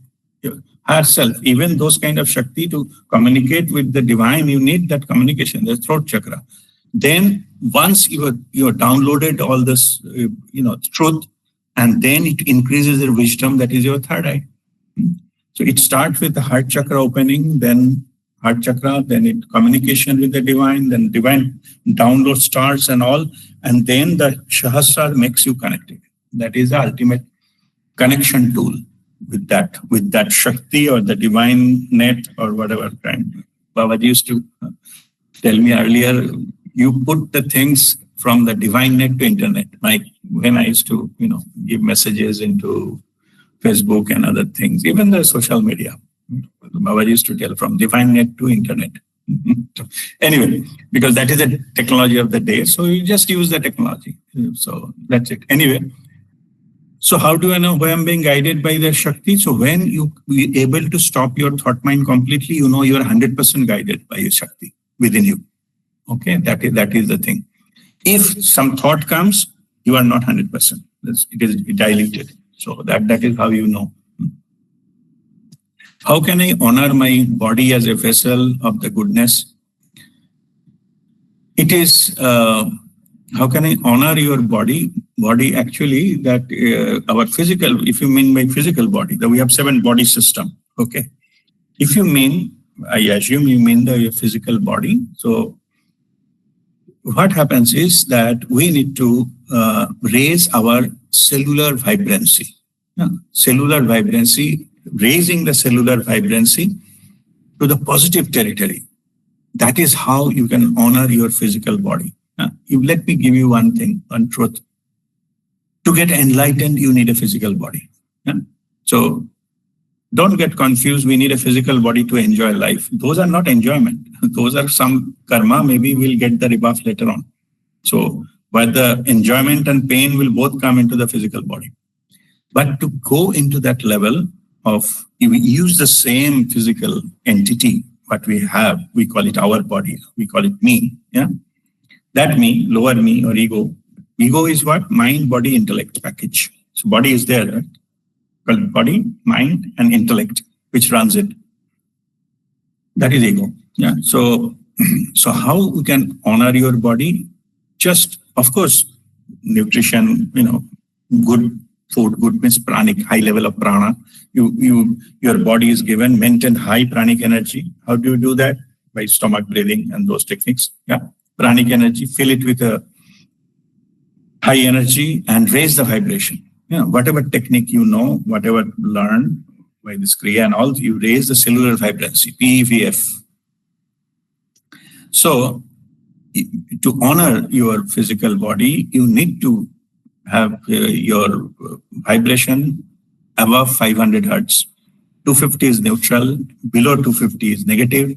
herself. Even those kind of Shakti to communicate with the divine, you need that communication, the throat chakra. Then once you have downloaded all this, truth, and then it increases your wisdom, that is your third eye. So it starts with the heart chakra opening, then heart chakra, then it communication with the divine, then divine download starts and all, and then the Sahasrara makes you connected. That is the ultimate connection tool with that Shakti or the divine net or whatever kind. Babaji used to tell me earlier, you put the things from the divine net to internet. Like when I used to, give messages into Facebook and other things, even the social media. Babaji used to tell from divine net to internet. Anyway, because that is the technology of the day. So you just use the technology. So that's it. Anyway, so how do I know why I'm being guided by the Shakti? So when you be able to stop your thought mind completely, you are 100% guided by your Shakti within you. Okay, that is the thing. If some thought comes, you are not 100%. It is diluted. So that is how you know. How can I honor my body as a vessel of the goodness? It is, how can I honor your body? Body actually, that our physical, if you mean by physical body, that we have 7 body system. Okay. If you mean, I assume you mean the physical body. So what happens is that we need to raise our cellular vibrancy. Cellular vibrancy, raising the cellular vibrancy to the positive territory. That is how you can honor your physical body. Let me give you one thing, one truth. To get enlightened, you need a physical body. So don't get confused. We need a physical body to enjoy life. Those are not enjoyment. Those are some karma. Maybe we'll get the rebuff later on. So, but the enjoyment and pain will both come into the physical body. But to go into that level of, if we use the same physical entity, what we have, we call it our body, we call it me. That me, lower me or ego. Ego is what? Mind, body, intellect package. So body is there, right? Called body, mind, and intellect, which runs it. That is ego. So how we can honor your body? Just, of course, nutrition, good food, good means pranic, high level of prana. Your body is given, maintain high pranic energy. How do you do that? By stomach breathing and those techniques. Pranic energy, fill it with a high energy and raise the vibration. Whatever technique whatever learn by this Kriya and all, you raise the cellular vibrancy, PEVF. So to honor your physical body, you need to have your vibration above 500 hertz. 250 is neutral, below 250 is negative.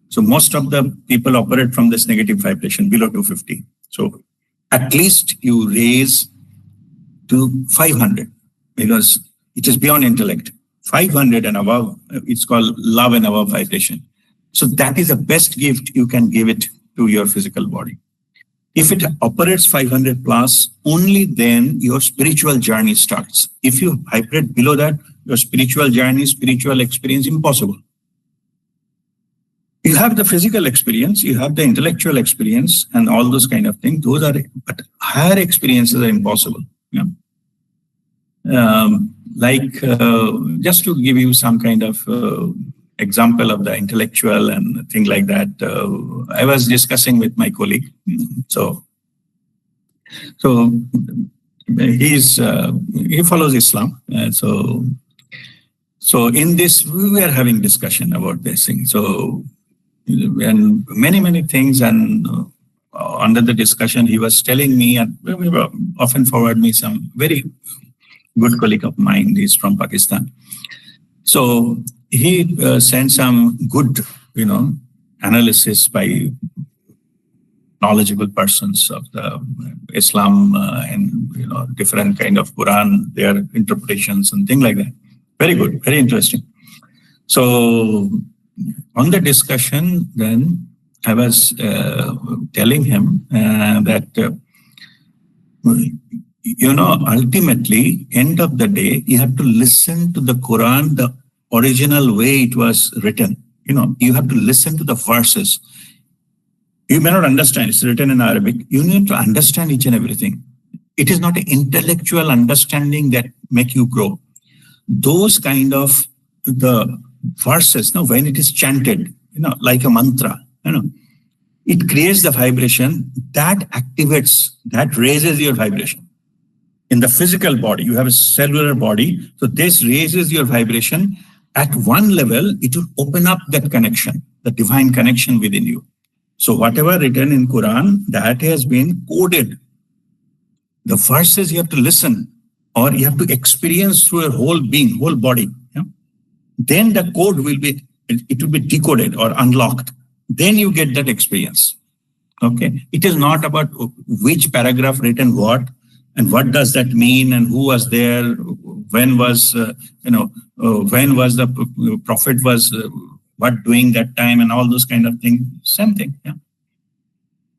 So most of the people operate from this negative vibration below 250. So at least you raise to 500 because it is beyond intellect. 500 and above, it's called love and above vibration. So that is the best gift you can give it to your physical body. If it operates 500 plus, only then your spiritual journey starts. If you vibrate below that, your spiritual journey, spiritual experience, impossible. You have the physical experience, you have the intellectual experience, and all those kind of things. Those are, but higher experiences are impossible. Yeah. Just to give you some kind of example of the intellectual and thing like that, I was discussing with my colleague. So he follows Islam. So in this, we were having discussion about this thing. So, and many things, and under the discussion, he was telling me, and we were often forward me some very good colleague of mine. He's from Pakistan. So he sent some good, analysis by knowledgeable persons of the Islam and different kind of Quran, their interpretations and things like that. Very good, very interesting. So on the discussion, then I was telling him that ultimately, end of the day, you have to listen to the Quran the original way it was written. You have to listen to the verses. You may not understand, it's written in Arabic. You need to understand each and everything. It is not an intellectual understanding that make you grow. Those kind of the verses, when it is chanted, like a mantra, it creates the vibration that activates, that raises your vibration. In the physical body, you have a cellular body. So this raises your vibration. At one level, it will open up that connection, the divine connection within you. So whatever written in Quran, that has been coded. The verses you have to listen, or you have to experience through your whole being, whole body. Yeah? Then the code will be decoded or unlocked. Then you get that experience. Okay. It is not about which paragraph written what, and what does that mean, and who was there, when was, when was the prophet was what doing that time, and all those kind of things. Same thing. Yeah.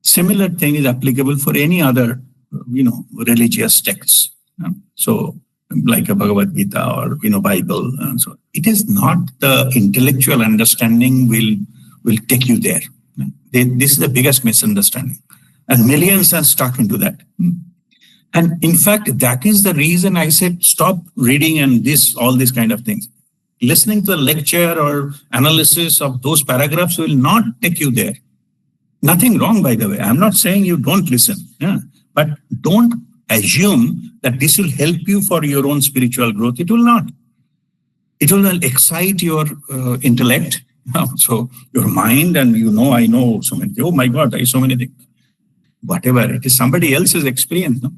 Similar thing is applicable for any other, religious texts. Yeah. So like a Bhagavad Gita or, Bible. And so it is not the intellectual understanding will take you there. This is the biggest misunderstanding. And millions are stuck into that. And in fact, that is the reason I said, stop reading and all these kind of things. Listening to a lecture or analysis of those paragraphs will not take you there. Nothing wrong, by the way. I'm not saying you don't listen. Yeah. But don't assume that this will help you for your own spiritual growth. It will not. It will excite your intellect. So your mind, and I know so many. Oh my God, I so many things. Whatever, it is somebody else's experience. No?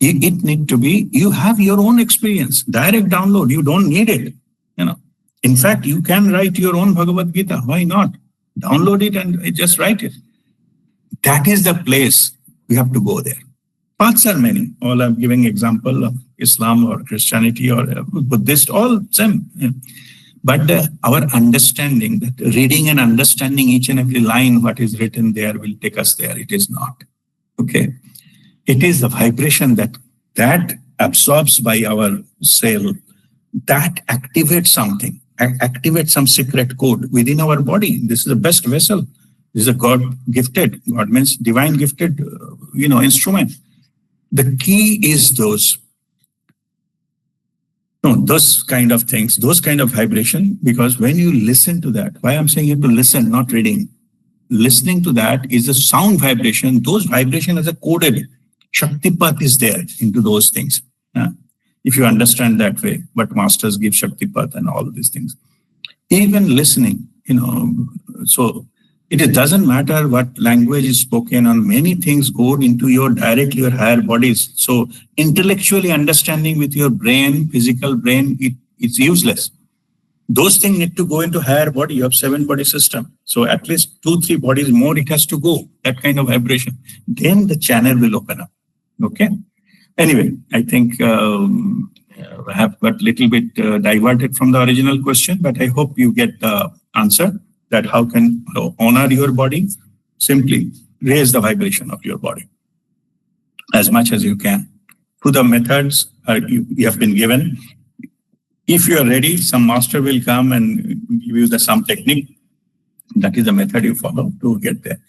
It need to be, you have your own experience. Direct download, you don't need it. In fact, you can write your own Bhagavad Gita. Why not? Download it and just write it. That is the place we have to go there. Paths are many. All I'm giving example of Islam or Christianity or Buddhist, all same. But our understanding, that reading and understanding each and every line, what is written there will take us there. It is not. Okay. It is the vibration that absorbs by our cell, that activates something, activates some secret code within our body. This is the best vessel. This is a God-gifted, God means divine gifted, instrument. The key is those kind of things, those kind of vibration, because when you listen to that, why I'm saying you have to listen, not reading. Listening to that is a sound vibration. Those vibration is a coded. Shaktipat is there into those things. If you understand that way, but masters give Shaktipat and all these things. Even listening, so it doesn't matter what language is spoken, and many things go into your higher bodies. So intellectually understanding with your brain, physical brain, it's useless. Those things need to go into higher body. You have 7 body system. So at least 2-3 bodies more, it has to go, that kind of vibration. Then the channel will open up. Okay. Anyway, I think I have got a little bit diverted from the original question, but I hope you get the answer that how can honor your body? Simply raise the vibration of your body as much as you can. Through the methods you have been given. If you are ready, some master will come and give you some technique. That is the method you follow to get there.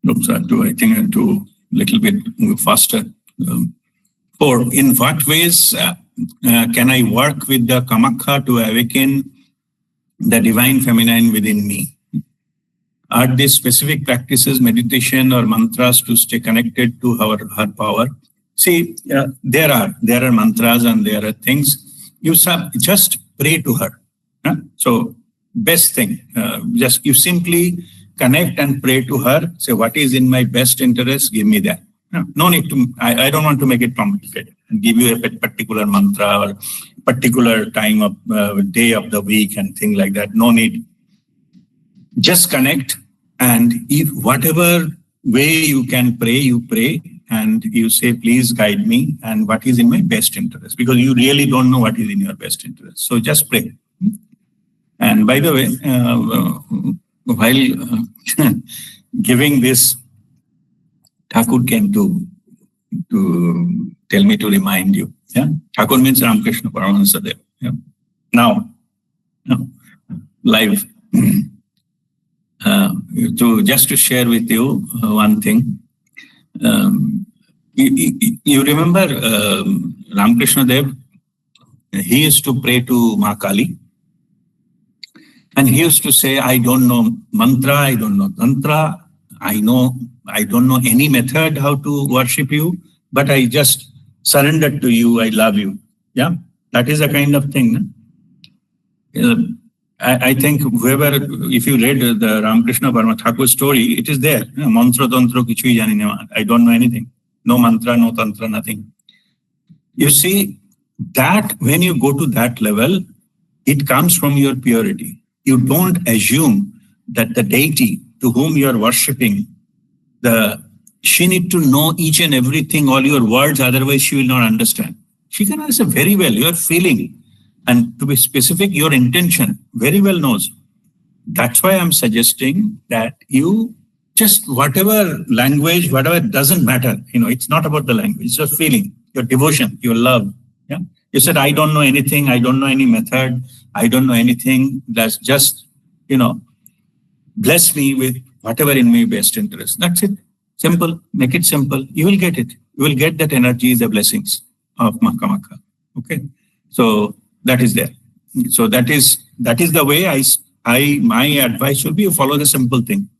Oops, I think I'll do a little bit faster. In what ways can I work with the Kamakhya to awaken the divine feminine within me? Are these specific practices, meditation or mantras to stay connected to her power? See, there are mantras and there are things. You just pray to her. So best thing, just you simply connect and pray to her. Say, what is in my best interest? Give me that. No need to, I don't want to make it complicated and give you a particular mantra or particular time of day of the week and things like that. No need. Just connect, and if whatever way you can pray, you pray and you say, please guide me and what is in my best interest, because you really don't know what is in your best interest. So just pray. And by the way, while giving this, Thakur came to tell me to remind you. Yeah, Thakur means Ramakrishna Paramahansa Dev. Yeah. Now, live. Just to share with you one thing. You remember Ramakrishna Dev? He used to pray to Ma Kali. And he used to say, I don't know mantra, I don't know tantra, I don't know any method how to worship you, but I just surrendered to you, I love you. Yeah, that is a kind of thing. I think whoever, if you read the Ramakrishna Paramahansa Thakur story, it is there. Mantra tantra kichu hi jani nahi, I don't know anything. No mantra, no tantra, nothing. You see, that when you go to that level, it comes from your purity. You don't assume that the deity to whom you are worshipping, she need to know each and everything, all your words, otherwise she will not understand. She can answer very well, your feeling, and to be specific, your intention, very well knows. That's why I'm suggesting that you just whatever language, whatever, doesn't matter. It's not about the language, it's your feeling, your devotion, your love. Yeah. You said, I don't know anything, I don't know any method, I don't know anything. That's just, bless me with whatever in my best interest. That's it. Simple. Make it simple. You will get it. You will get that energy, the blessings of Kamakhya. Okay. So that is there. So that is the way my advice should be, you follow the simple thing.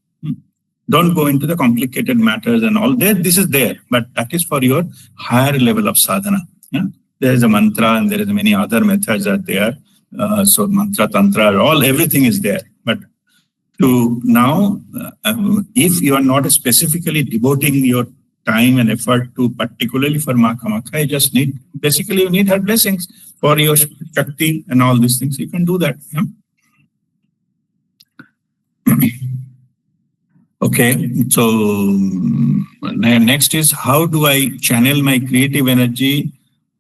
Don't go into the complicated matters and all that. This is there, but that is for your higher level of sadhana. Yeah? There is a mantra and there is many other methods are there. So mantra, tantra, everything is there. But to now, if you are not specifically devoting your time and effort to particularly for Ma Kamakhya, you just need her blessings for your Shakti and all these things. You can do that. Yeah? Okay, so next is, how do I channel my creative energy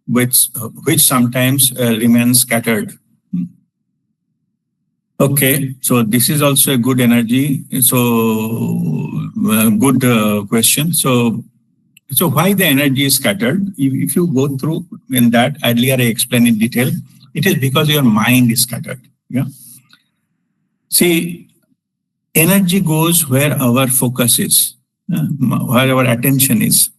which sometimes remains scattered? Okay, so this is also a good energy. So good question. So why the energy is scattered? If you go through in that, earlier I explained in detail, it is because your mind is scattered. Yeah. See, energy goes where our focus is, where our attention is.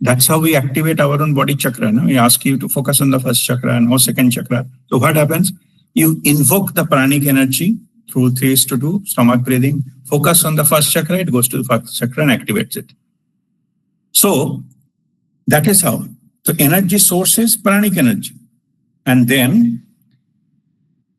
That's how we activate our own body chakra. No? We ask you to focus on the first chakra and no second chakra. So what happens? You invoke the pranic energy through 3:2, stomach breathing, focus on the first chakra, it goes to the first chakra and activates it. So that is how. So energy source is pranic energy. And then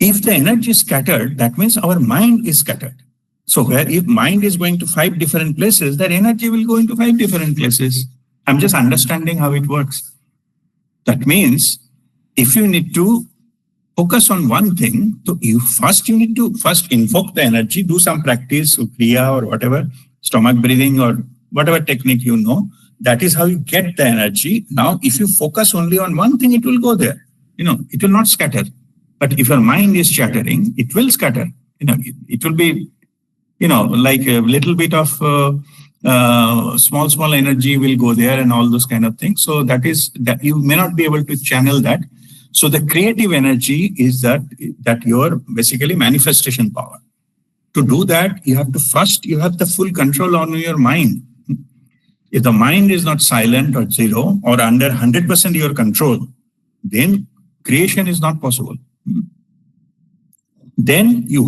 if the energy is scattered, that means our mind is scattered. So if mind is going to 5 different places, that energy will go into 5 different places. I'm just understanding how it works. That means if you need to focus on one thing, so you need to invoke the energy, do some practice, kriya or whatever, stomach breathing or whatever technique you know. That is how you get the energy. Now, if you focus only on one thing, it will go there. It will not scatter. But if your mind is chattering, it will scatter. It will be, like a little bit of small energy will go there and all those kind of things. So that you may not be able to channel that. So the creative energy is that your basically manifestation power. To do that, you have the full control on your mind. If the mind is not silent or zero or under 100% your control, then creation is not possible. Then you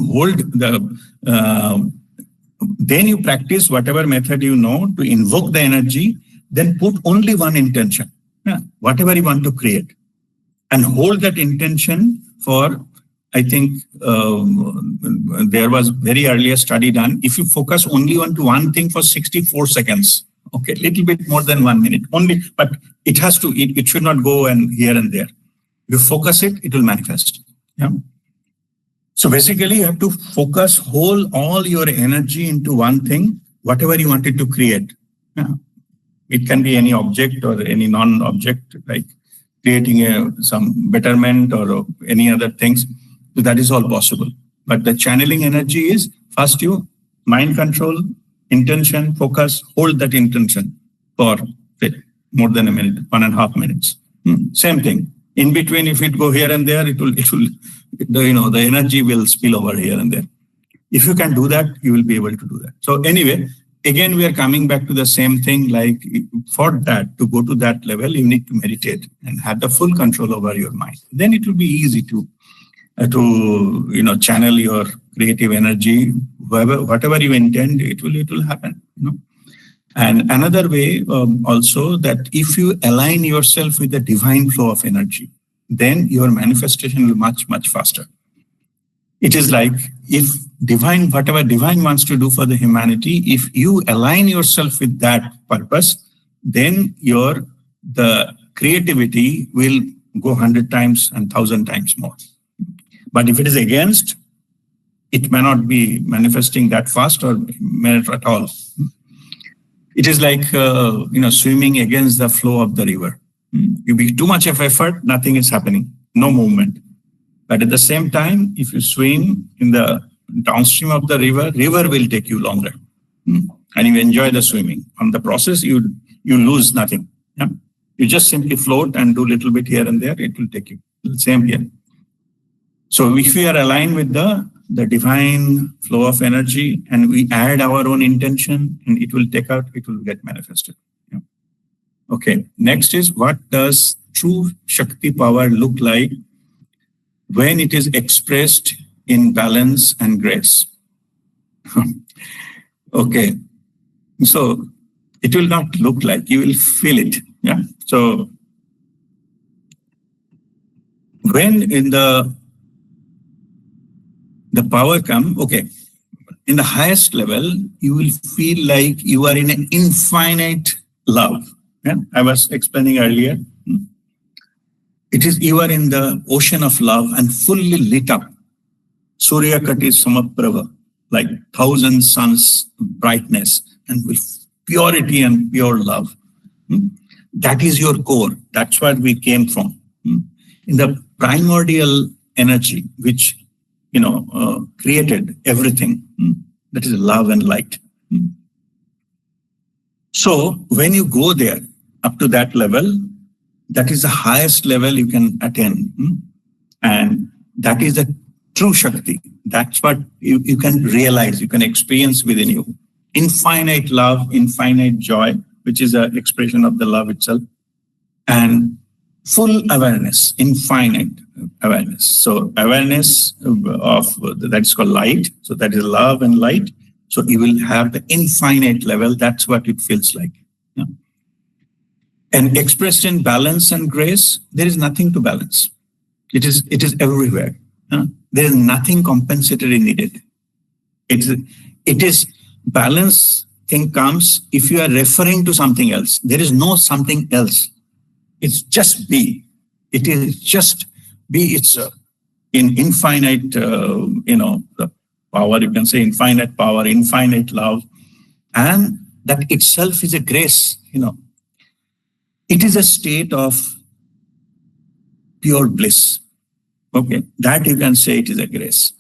then you practice whatever method you know to invoke the energy, then put only one intention, whatever you want to create, and hold that intention for, I think there was very earlier study done. If you focus only on to one thing for 64 seconds, okay, little bit more than 1 minute only, but it should not go and here and there. You focus it will manifest. Yeah. So basically you have to focus all your energy into one thing, whatever you wanted to create. Yeah. It can be any object or any non-object, like creating some betterment or any other things. So that is all possible. But the channeling energy is first you mind control, intention, focus, hold that intention for more than a minute, 1.5 minutes. Same thing. In between, if it go here and there, it will the energy will spill over here and there. If you can do that, you will be able to do that. So anyway, again, we are coming back to the same thing. Like for that, to go to that level, you need to meditate and have the full control over your mind. Then it will be easy to channel your creative energy. Whatever you intend, it will happen. And another way also, that if you align yourself with the divine flow of energy, then your manifestation will much faster. It is like if whatever divine wants to do for the humanity, if you align yourself with that purpose, then the creativity will go 100 times and 1,000 times more. But if it is against, it may not be manifesting that fast or may not at all. It is like swimming against the flow of the river. You be too much of effort, nothing is happening, no movement. But at the same time, if you swim in the downstream of the river will take you longer, and you enjoy the swimming. On the process, you lose nothing. Yeah? You just simply float and do a little bit here and there. It will take you. Same here. So if we are aligned with the divine flow of energy and we add our own intention, and it will get manifested. Yeah. Okay. Next is, what does true Shakti power look like when it is expressed in balance and grace? Okay. So it will not look like, you will feel it. Yeah. So when in the power come, okay, in the highest level, you will feel like you are in an infinite love. Yeah? I was explaining earlier. You are in the ocean of love and fully lit up. Surya Kati Samaprabha, like 1,000 suns brightness and with purity and pure love. That is your core. That's where we came from. In the primordial energy, which created everything. That is love and light. So when you go there, up to that level, that is the highest level you can attain. And that is the true Shakti. That's what you can realize, you can experience within you. Infinite love, infinite joy, which is an expression of the love itself. And full awareness, infinite awareness. So awareness of that's called light. So that is love and light. So you will have the infinite level. That's what it feels like. Yeah. And expressed in balance and grace, there is nothing to balance. It is everywhere. Yeah. There is nothing compensatory needed. It is balance thing comes if you are referring to something else. There is no something else. It's just be. It is just be. It's in infinite, the power, you can say infinite power, infinite love. And that itself is a grace, It is a state of pure bliss. Okay, that you can say it is a grace.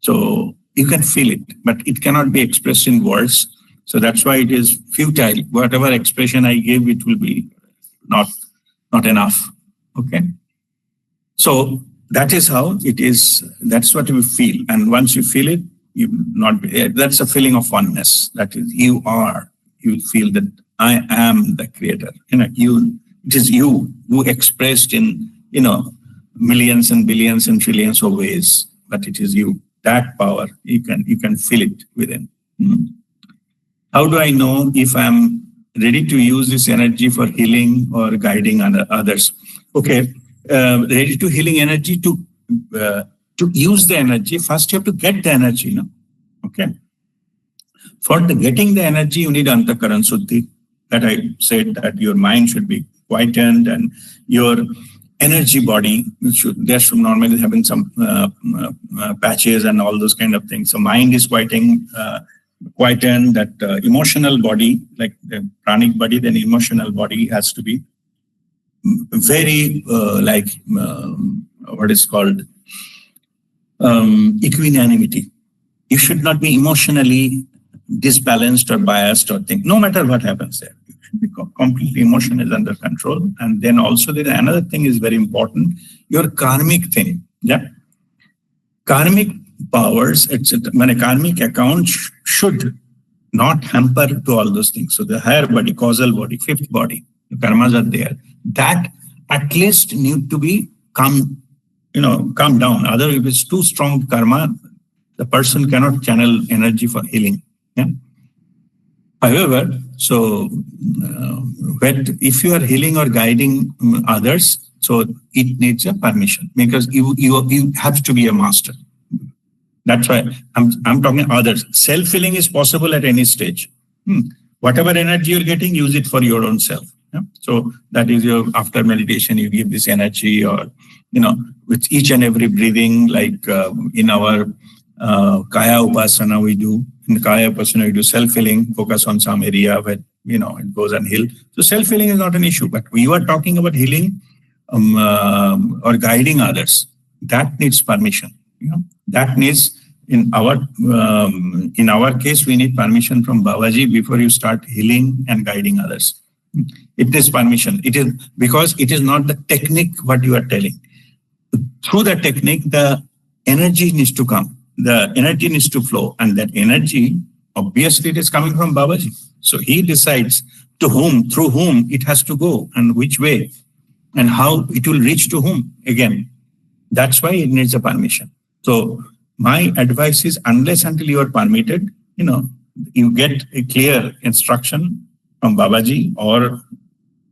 So you can feel it, but it cannot be expressed in words. So that's why it is futile. Whatever expression I give, it will be not enough. Okay. So that is how it is. That's what you feel. And once you feel it, that's a feeling of oneness. That is, you are. You feel that I am the creator. It is you who expressed in, millions and billions and trillions of ways, but it is you. That power, you can feel it within. How do I know if I'm ready to use this energy for healing or guiding others? Okay, ready to healing energy, to use the energy, first you have to get the energy, Okay. For getting the energy, you need antakaran suddhi. That I said that your mind should be quietened and your energy body there should normally having some patches and all those kind of things. So mind is quietened, that emotional body, like the pranic body, then emotional body has to be very what is called equanimity. You should not be emotionally disbalanced or biased or think, no matter what happens there. You should be completely, emotion is under control. And then also there another thing is very important, your karmic thing. Yeah. Karmic powers, etc. When a karmic account should not hamper to all those things. So the higher body, causal body, fifth body, the karmas are there. That at least need to be calm down. Otherwise, if it's too strong karma, the person cannot channel energy for healing. Yeah. However, so if you are healing or guiding others, so it needs a permission because you have to be a master. That's why I'm talking others. Self-healing is possible at any stage. Whatever energy you're getting, use it for your own self. Yeah? So that is your, after meditation, you give this energy, or, with each and every breathing, like in our Kaya Upasana we do. In Kaya Upasana we do self-healing, focus on some area where, it goes and heal. So self-healing is not an issue, but we were talking about healing or guiding others. That needs permission. That needs, in our case, we need permission from Babaji before you start healing and guiding others. It is permission. It is because it is not the technique what you are telling. Through the technique, the energy needs to come. The energy needs to flow, and that energy, obviously, it is coming from Babaji. So he decides to whom, through whom it has to go, and which way, and how it will reach to whom. Again, that's why it needs a permission. So my advice is, unless until you are permitted, you get a clear instruction from Babaji or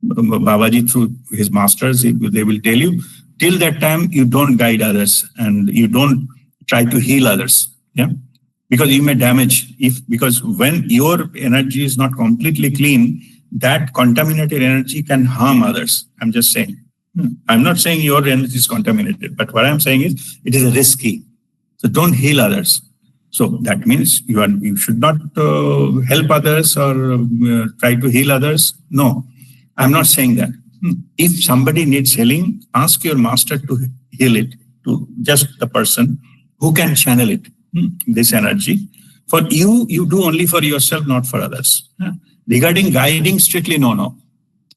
Babaji through his masters, they will tell you. Till that time, you don't guide others and you don't try to heal others. Yeah, because you may damage because when your energy is not completely clean, that contaminated energy can harm others. I'm just saying. I'm not saying your energy is contaminated, but what I'm saying is it is risky. So don't heal others. So that means you should not help others or try to heal others. No, I'm not saying that. If somebody needs healing, ask your master to heal it to just the person who can channel it, this energy. For you do only for yourself, not for others. Regarding guiding, strictly no.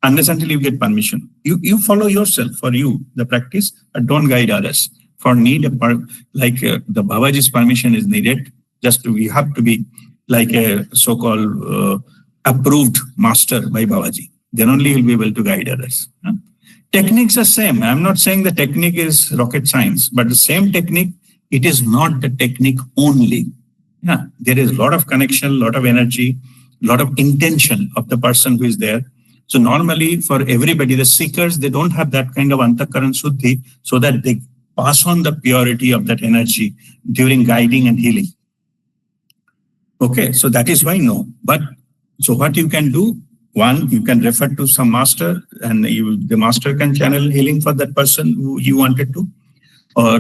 Unless until you get permission. You follow yourself for you, the practice, but don't guide others. For need, the Babaji's permission is needed. We have to be like a so-called approved master by Babaji. Then only you'll be able to guide others. Techniques are same. I'm not saying the technique is rocket science, but the same technique, it is not the technique only. Yeah, there is a lot of connection, a lot of energy, a lot of intention of the person who is there. So normally for everybody, the seekers, they don't have that kind of antakaran suddhi so that they pass on the purity of that energy during guiding and healing. Okay, so that is why no. But so what you can do, one, you can refer to some master and the master can channel healing for that person who you wanted to. Or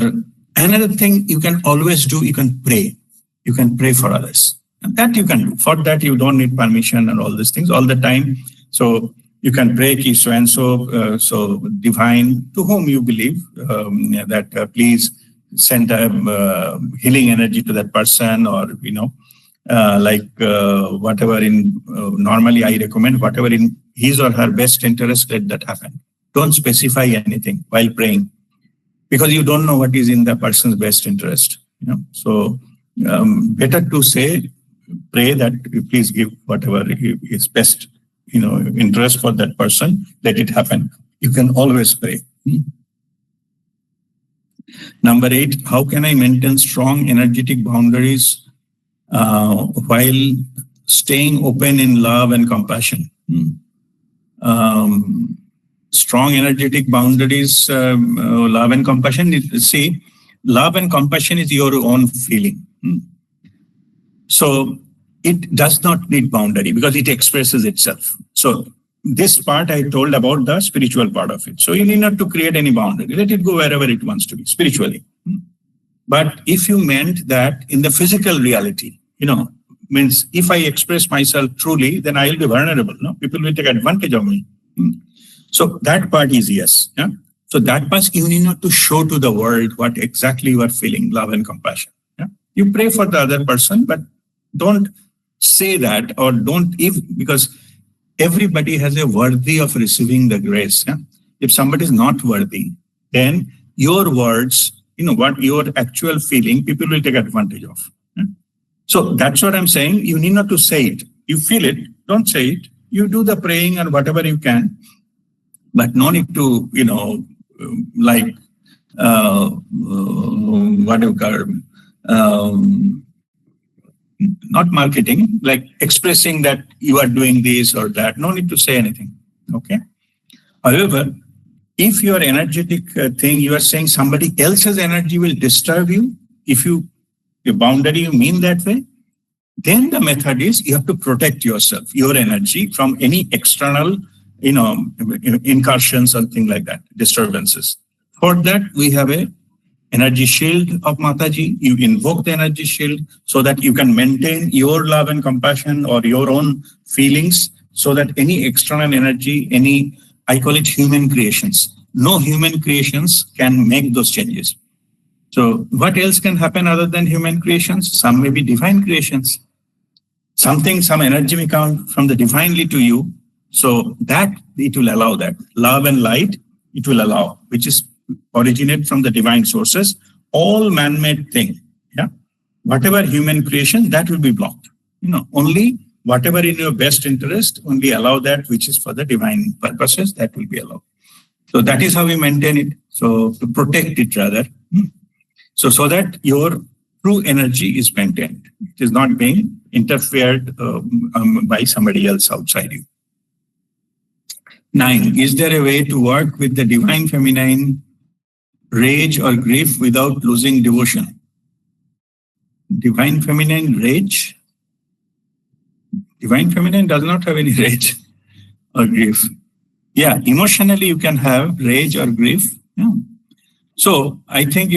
another thing you can always do, you can pray. You can pray for others. And that you can do. For that, you don't need permission and all these things all the time. So You can pray ki so and so, so divine, to whom you believe, that please send a healing energy to that person, or whatever in normally I recommend, whatever in his or her best interest, let that happen. Don't specify anything while praying, because you don't know what is in the person's best interest. So better to say, pray that you please give whatever is best, interest for that person. Let it happen. You can always pray. Number 8, how can I maintain strong energetic boundaries while staying open in love and compassion? Strong energetic boundaries, love and compassion. See, love and compassion is your own feeling. So it does not need boundary because it expresses itself. So this part I told about the spiritual part of it. So you need not to create any boundary. Let it go wherever it wants to be spiritually. But if you meant that in the physical reality, means if I express myself truly, then I'll be vulnerable. No, people will take advantage of me. So that part is yes. Yeah? So that much you need not to show to the world what exactly you are feeling, love and compassion. Yeah? You pray for the other person, but don't say that, or don't, because everybody has a worthy of receiving the grace. Yeah? If somebody is not worthy, then your words, what your actual feeling, people will take advantage of. Yeah? So that's what I'm saying. You need not to say it. You feel it, don't say it. You do the praying or whatever you can, but no need to, what do you call, not marketing, like expressing that you are doing this or that. No need to say anything. Okay. However, if your energetic thing, you are saying somebody else's energy will disturb you, if your boundary you mean that way, then the method is you have to protect yourself, your energy, from any external, incursions or things like that, disturbances. For that, we have a energy shield of Mataji. You invoke the energy shield so that you can maintain your love and compassion or your own feelings, so that any external energy, I call it human creations. No human creations can make those changes. So what else can happen other than human creations? Some may be divine creations. Some energy may come from the divinely to you. So that it will allow that. Love and light, it will allow, which is originate from the divine sources. All man-made thing, whatever human creation, that will be blocked. Only whatever in your best interest, only allow that which is for the divine purposes, that will be allowed. So that is how we maintain it. So to protect it rather. So that your true energy is maintained. It is not being interfered by somebody else outside you. 9, is there a way to work with the divine feminine rage or grief without losing devotion? Divine feminine rage? Divine feminine does not have any rage or grief. Yeah, emotionally you can have rage or grief. Yeah. So I think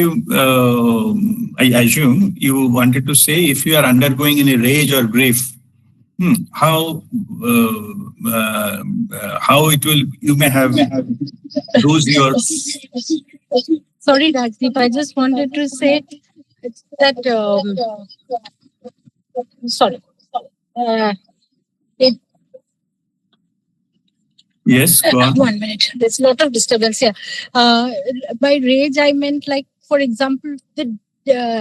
I assume you wanted to say, if you are undergoing any rage or grief, how it will, you may have lose your. Sorry, Rajdeep, I just wanted to say that, sorry. Yes, go on. 1 minute. There's a lot of disturbance here. By rage, I meant, like, for example,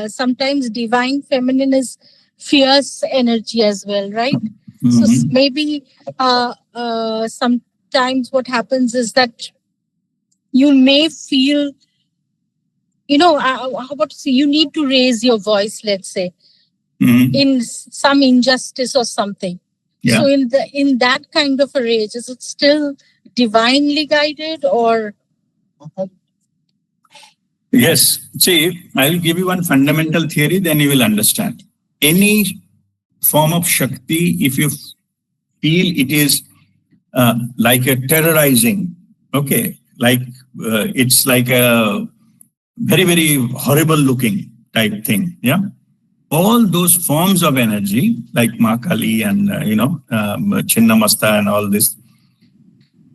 sometimes divine feminine is fierce energy as well, right? So maybe sometimes what happens is that you may feel, how about to say, you need to raise your voice, let's say, in some injustice or something. Yeah. So in that kind of a rage, is it still divinely guided or? Yes. See, I'll give you one fundamental theory, then you will understand. Any form of Shakti, if you feel it is like a terrorizing, okay, like it's like a very, very horrible looking type thing, yeah? All those forms of energy, like Ma Kali and, Chinnamasta and all this,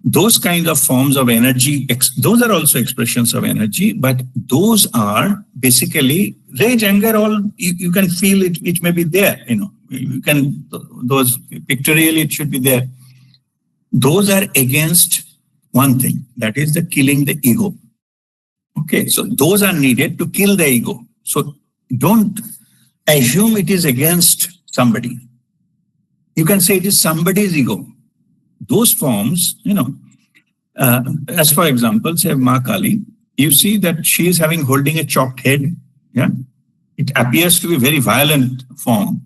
those kind of forms of energy, those are also expressions of energy, but those are basically rage, anger, all you can feel it, it may be there, you can, those pictorially it should be there. Those are against one thing, that is the killing the ego. Okay, so those are needed to kill the ego. So don't assume it is against somebody. You can say it is somebody's ego. Those forms, as for example, say Ma Kali, you see that she is holding a chopped head. Yeah, it appears to be a very violent form,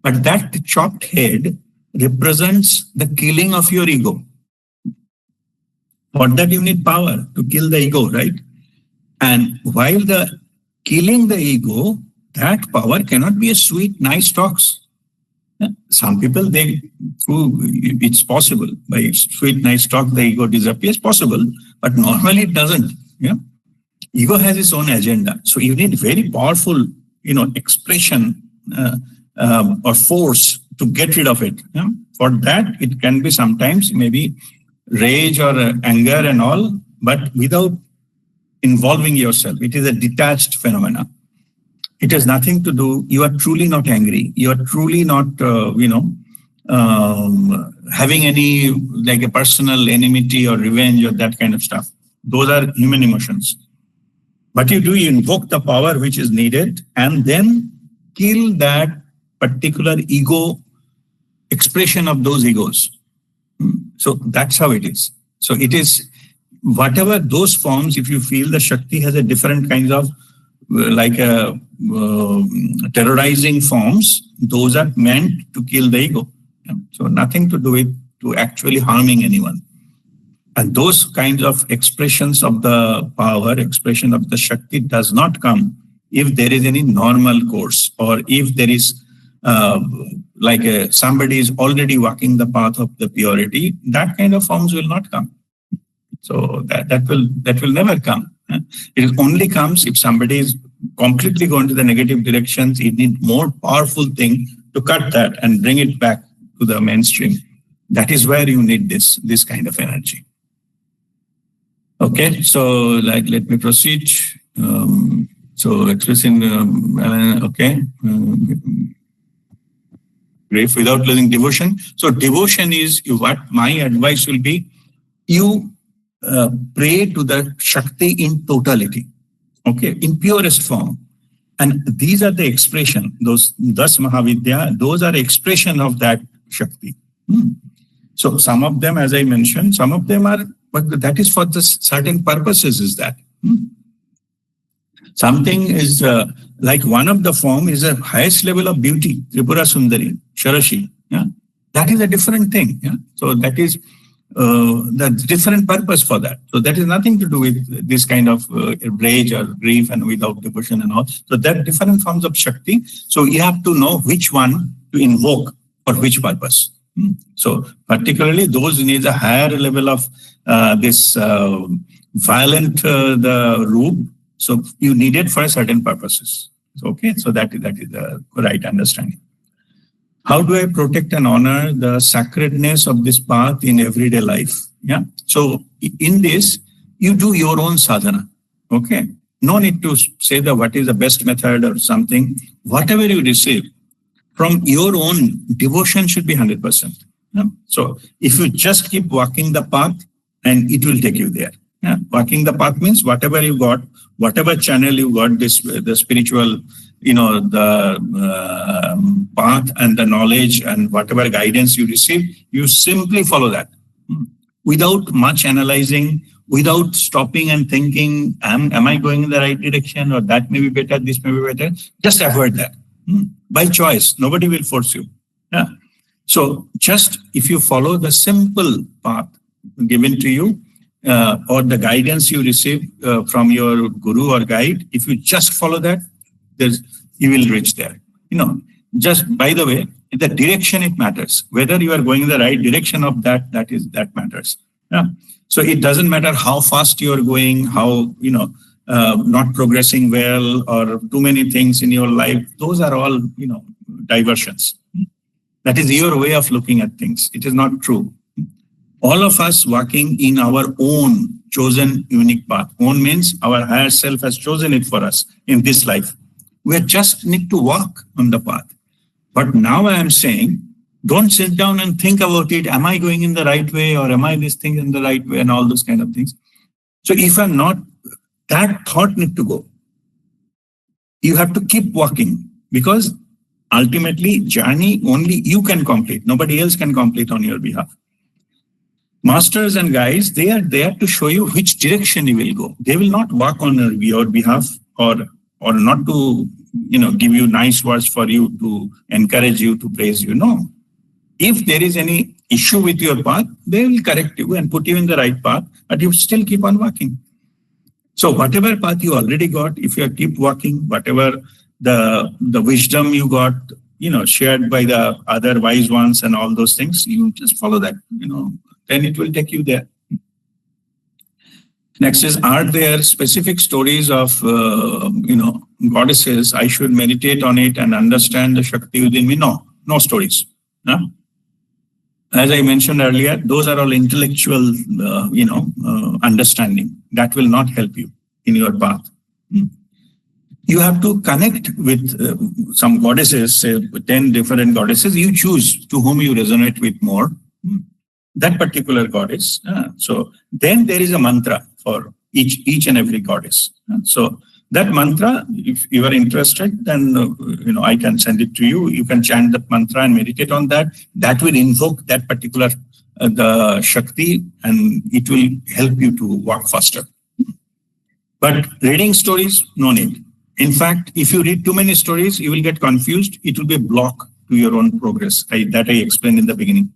but that chopped head represents the killing of your ego. For that you need power to kill the ego, right? And while the killing the ego, that power cannot be a sweet, nice talks. Some people, it's possible. By sweet, nice talk, the ego disappears, possible. But normally it doesn't. Yeah? Ego has its own agenda. So you need very powerful, expression or force to get rid of it. Yeah? For that, it can be sometimes maybe rage or anger and all, but without involving yourself. It is a detached phenomena. It has nothing to do, you are truly not angry. You are truly not, having any, like a personal enmity or revenge or that kind of stuff. Those are human emotions. But you invoke the power which is needed and then kill that particular ego expression of those egos. So that's how it is. So it is, whatever those forms, if you feel the Shakti has a different kinds of terrorizing forms, those are meant to kill the ego. So nothing to do with to actually harming anyone. And those kinds of expressions of the power, expression of the Shakti does not come if there is any normal course, or if there is somebody is already walking the path of the purity, that kind of forms will not come. So that will never come. It only comes if somebody is completely going to the negative directions. It needs more powerful thing to cut that and bring it back to the mainstream. That is where you need this kind of energy. Okay, so let me proceed. So expressing, grief without losing devotion. So devotion is what my advice will be. You pray to the Shakti in totality, okay, in purest form. And these are the expression, those 10 Mahavidya, those are expression of that Shakti. So some of them, as I mentioned, some of them are, but that is for the certain purposes is that. Something is like one of the form is a highest level of beauty, Tripura Sundari, Sharashi. Yeah? That is a different thing. Yeah? So that is the different purpose for that. So that is nothing to do with this kind of rage or grief and without devotion and all. So that different forms of Shakti. So you have to know which one to invoke for which purpose. So particularly those need a higher level of this violent the root. So you need it for certain purposes. Okay, so that is the right understanding. How do I protect and honor the sacredness of this path in everyday life? Yeah. So in this, you do your own sadhana. Okay. No need to say that what is the best method or something. Whatever you receive from your own devotion should be 100%. Yeah? So if you just keep walking the path, and it will take you there. Yeah? Walking the path means whatever you got, whatever channel you got, the spiritual, the path and the knowledge and whatever guidance you receive, you simply follow that without much analyzing, without stopping and thinking, am I going in the right direction, or that may be better, this may be better. Just avoid that by choice. Nobody will force you. Yeah. So just if you follow the simple path given to you, or the guidance you receive from your guru or guide, if you just follow that, you will reach there. Just by the way, the direction it matters. Whether you are going in the right direction of that matters. Yeah. So it doesn't matter how fast you are going, how not progressing well, or too many things in your life. Those are all diversions. That is your way of looking at things. It is not true. all of us walking in our own chosen unique path. Own means our higher self has chosen it for us in this life. We just need to walk on the path. But now I am saying, don't sit down and think about it. Am I going in the right way, or am I this thing in the right way, and all those kind of things. So if I'm not, that thought need to go. You have to keep walking, because ultimately journey only you can complete. Nobody else can complete on your behalf. Masters and guides, they are there to show you which direction you will go. They will not walk on your behalf, or not to give you nice words for you, to encourage you, to praise you. No. If there is any issue with your path, they will correct you and put you in the right path, but you still keep on walking. So whatever path you already got, if you keep walking, whatever the wisdom you got, shared by the other wise ones and all those things, you just follow that, then it will take you there. Next is, are there specific stories of, goddesses? I should meditate on it and understand the Shakti within me. No stories. No? As I mentioned earlier, those are all intellectual, understanding. That will not help you in your path. You have to connect with some goddesses, say 10 different goddesses. You choose to whom you resonate with more. That particular goddess. So then there is a mantra for each and every goddess. So that mantra, if you are interested, then I can send it to you. You can chant that mantra and meditate on that. That will invoke that particular the Shakti, and it will help you to walk faster. But reading stories, no need. In fact, if you read too many stories, you will get confused. It will be a block to your own progress. That I explained in the beginning.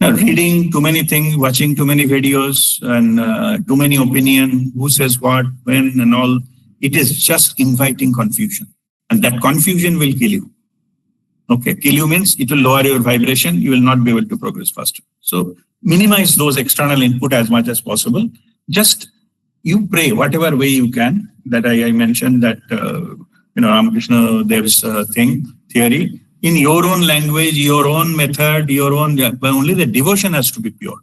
Now, reading too many things, watching too many videos, and too many opinions, who says what, when, and all, it is just inviting confusion. And that confusion will kill you. Okay, kill you means it will lower your vibration. You will not be able to progress faster. So minimize those external input as much as possible. Just you pray whatever way you can. That I mentioned that, Ramakrishna Dev's theory. In your own language, your own method, but only the devotion has to be pure.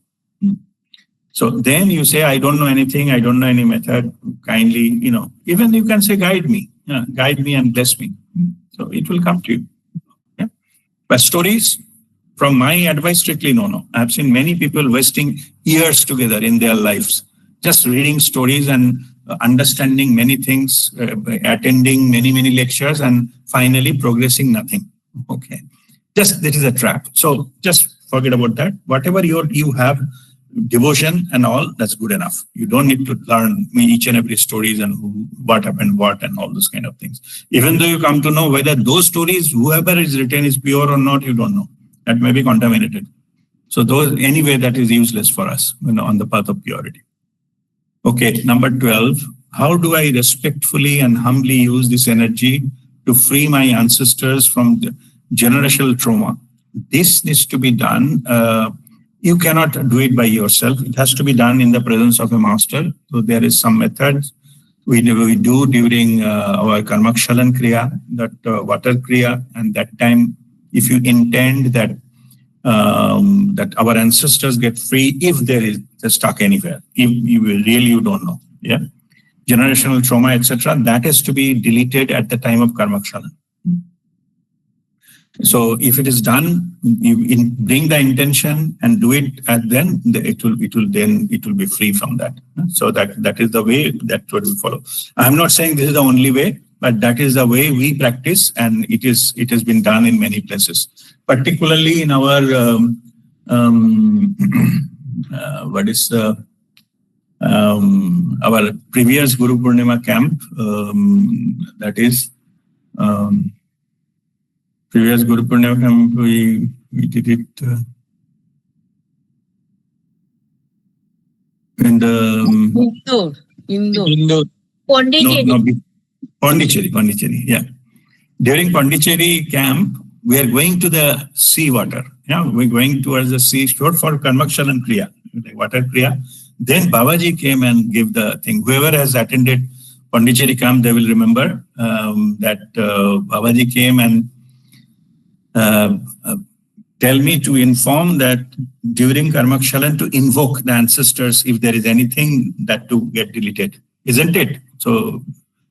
So then you say, I don't know anything, I don't know any method, kindly, even you can say, guide me and bless me. So it will come to you. Yeah? But stories, from my advice, strictly no. I have seen many people wasting years together in their lives, just reading stories and understanding many things, attending many lectures, and finally progressing nothing. Okay, that is a trap. So just forget about that. Whatever you have, devotion and all, that's good enough. You don't need to learn each and every stories and what happened, and all those kind of things. Even though you come to know whether those stories, whoever is written, is pure or not, you don't know. That may be contaminated. So anyway, that is useless for us, on the path of purity. Okay, number 12. How do I respectfully and humbly use this energy to free my ancestors from the generational trauma? This needs to be done. You cannot do it by yourself. It has to be done in the presence of a master. So there is some method we do during our Kamakhya Kriya, that water Kriya, and that time, if you intend that that our ancestors get free, if there is stuck anywhere, if you don't know, yeah, generational trauma, etc., that has to be deleted at the time of Kamakhya. So if it is done, you bring the intention and do it, and then it will be free from that. So that is the way that will follow. I am not saying this is the only way, but that is the way we practice, and it has been done in many places, particularly in our our previous Guru Purnima camp. That is. Previous Guru Purnima camp, we did it in the Indore. Pondicherry. Yeah. During Pondicherry camp, we are going to the sea water. Yeah, we're going towards the sea shore for Kamakhya Kriya, like water Kriya. Then Babaji came and gave the thing. Whoever has attended Pondicherry camp, they will remember that Babaji came and tell me to inform that during Kamakhya to invoke the ancestors if there is anything that to get deleted, isn't it? So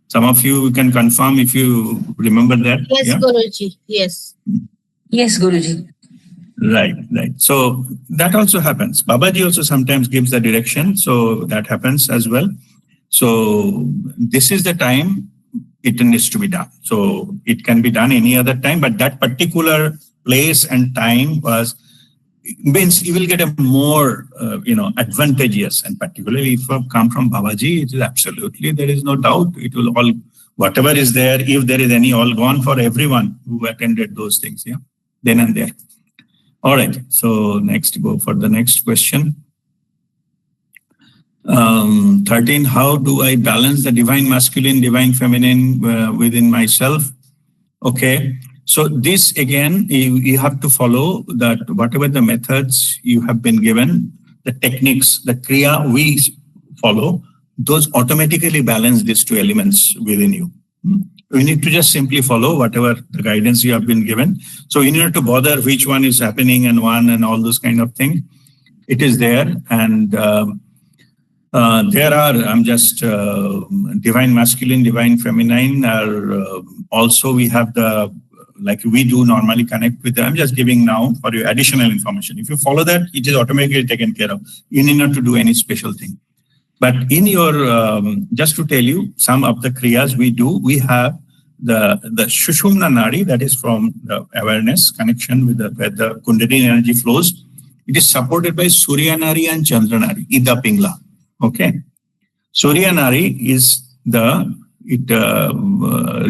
some of you can confirm if you remember that. Yes, yeah? Guruji. Yes. Yes, Guruji. Right. So that also happens. Babaji also sometimes gives the direction. So that happens as well. So this is the time it needs to be done. So it can be done any other time, but that particular place and time means you will get a more, advantageous, and particularly if you come from Babaji, it is absolutely, there is no doubt. It will all, whatever is there, if there is any, all gone for everyone who attended those things, yeah, then and there. All right. So next, go for the next question. 13, how do I balance the divine masculine, divine feminine within myself? Okay. So this again, you have to follow that whatever the methods you have been given, the techniques, the kriya we follow, those automatically balance these two elements within you. We need to just simply follow whatever the guidance you have been given. So you need to bother which one is happening and all those kind of things. It is there. And there are, I'm just divine masculine, divine feminine are also, we have the, like we do normally connect with them. I'm just giving now for your additional information. If you follow that, it is automatically taken care of. You need not to do any special thing. But in your, just to tell you, some of the kriyas we do, we have the Sushumna Nadi, that is from the awareness connection with where the Kundalini energy flows. It is supported by Surya Nari and Chandra Nari, Ida Pingla. Okay. Surya Nari is it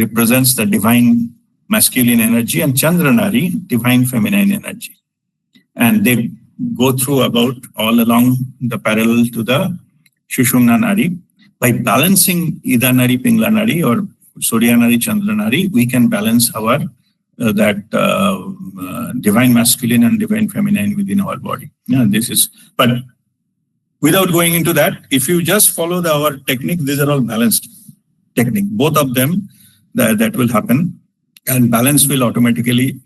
represents the divine masculine energy, and Chandra Nari, divine feminine energy. And they go through about all along the parallel to the Sushumna Nari. By balancing Ida Nari, Pingla Nari, or Surya Nari, Chandra Nari, we can balance our divine masculine and divine feminine within our body. Yeah, this is, but without going into that, if you just follow our technique, these are all balanced technique. Both of them, that will happen, and balance will automatically,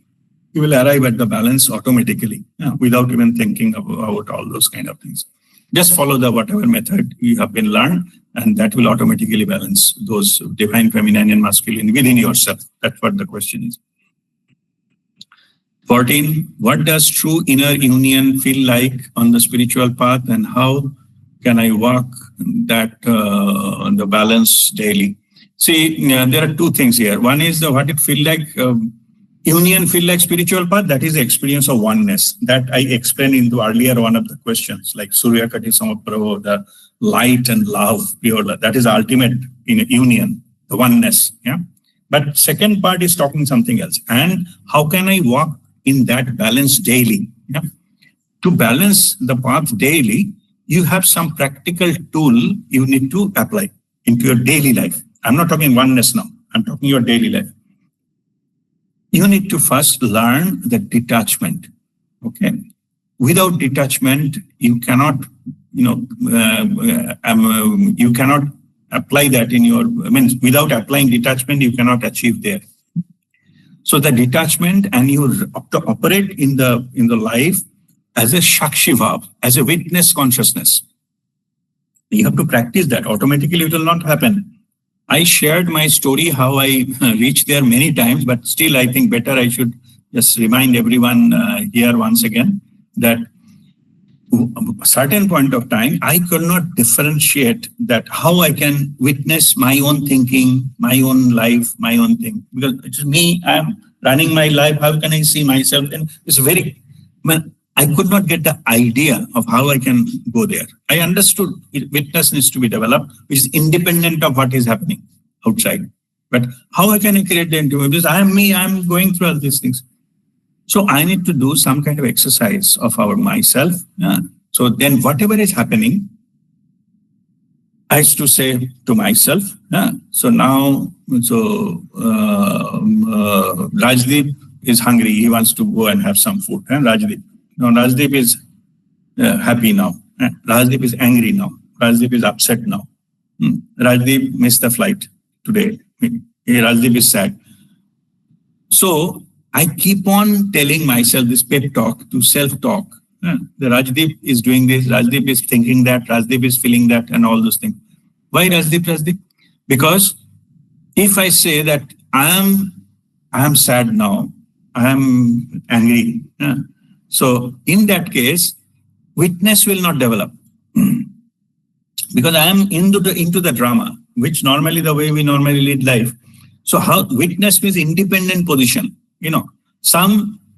you will arrive at the balance automatically, without even thinking about all those kind of things. Just follow whatever method you have been learned, and that will automatically balance those divine feminine and masculine within yourself. That's what the question is. 14, what does true inner union feel like on the spiritual path, and how can I walk that on the balance daily? See, there are two things here. One is what it feel like, union feel like spiritual path, that is the experience of oneness. That I explained in the earlier one of the questions, like Surya Kati Samaprabha, the light and love, pure love. That is ultimate in union, the oneness. Yeah. But second part is talking something else. And how can I walk in that balance daily? Yeah. To balance the path daily, you have some practical tool you need to apply into your daily life. I'm not talking oneness now. I'm talking your daily life. You need to first learn the detachment. Okay. Without detachment, you cannot, you cannot apply that in your, without applying detachment, you cannot achieve there. So the detachment, and you have to operate in the life as a Shakshi Bhav, as a witness consciousness. You have to practice that. Automatically it will not happen. I shared my story, how I reached there many times, but still I think better I should just remind everyone here once again that a certain point of time, I could not differentiate that how I can witness my own thinking, my own life, my own thing. Because it's me, I'm running my life, how can I see myself? And it's I could not get the idea of how I can go there. I understood witness needs to be developed, which is independent of what is happening outside. But how I can create the independence? Because I am me, I'm going through all these things. So I need to do some kind of exercise of myself. So then whatever is happening, I used to say to myself, so now, Rajdeep is hungry. He wants to go and have some food. Rajdeep. No, Rajdeep is happy now. Rajdeep is angry now. Rajdeep is upset now. Rajdeep missed the flight today. Rajdeep is sad. So I keep on telling myself this pep talk to self-talk. The Rajdeep is doing this, Rajdeep is thinking that, Rajdeep is feeling that, and all those things. Why Rajdeep? Because if I say that I am sad now, I am angry. So in that case, witness will not develop because I am into the drama, which normally the way we normally lead life. So how witness means independent position.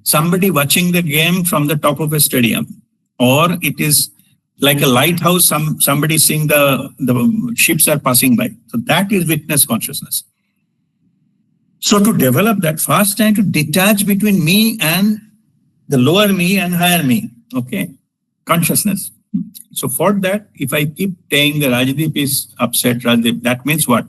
Somebody watching the game from the top of a stadium, or it is like a lighthouse. Somebody seeing the ships are passing by. So that is witness consciousness. So to develop that, first time to detach between me and the lower me and higher me. Okay, consciousness. So for that, if I keep saying the Rajdeep is upset, Rajdeep, that means what?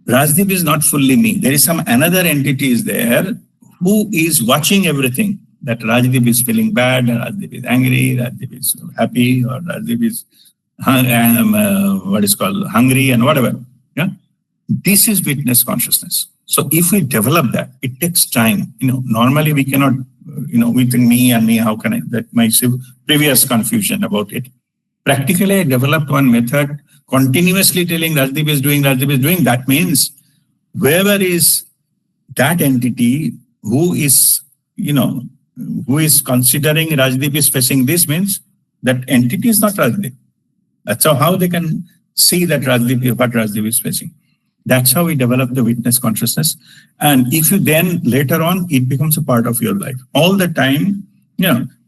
Rajdeep is not fully me. There is some another entity is there who is watching everything. That Rajdeep is feeling bad, Rajdeep is angry, Rajdeep is happy, or Rajdeep is hungry and whatever. Yeah, this is witness consciousness. So if we develop that, it takes time. Normally we cannot. We think me and me. How can I? That my previous confusion about it. Practically, I developed one method. Continuously telling Rajdeep is doing. That means whoever is that entity who is considering Rajdeep is facing this means that entity is not Rajdeep. That's how they can see that what Rajdeep is facing. That's how we develop the witness consciousness. And if you then later on, it becomes a part of your life. All the time,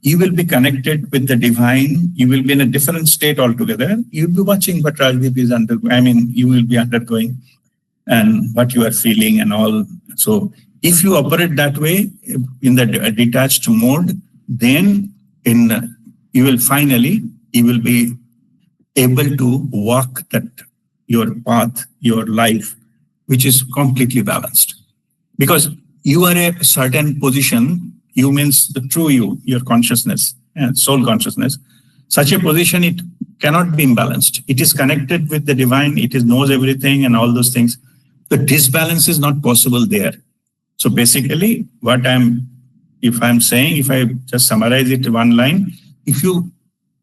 you will be connected with the divine. You will be in a different state altogether. You'll be watching what Rajdeep is you will be undergoing and what you are feeling and all. So if you operate that way in the detached mode, then you will be able to walk that your path, your life, which is completely balanced. Because you are a certain position, you means the true you, your consciousness and soul consciousness. Such a position, it cannot be imbalanced. It is connected with the divine, it knows everything and all those things. The disbalance is not possible there. So basically, if I just summarize it in one line, if you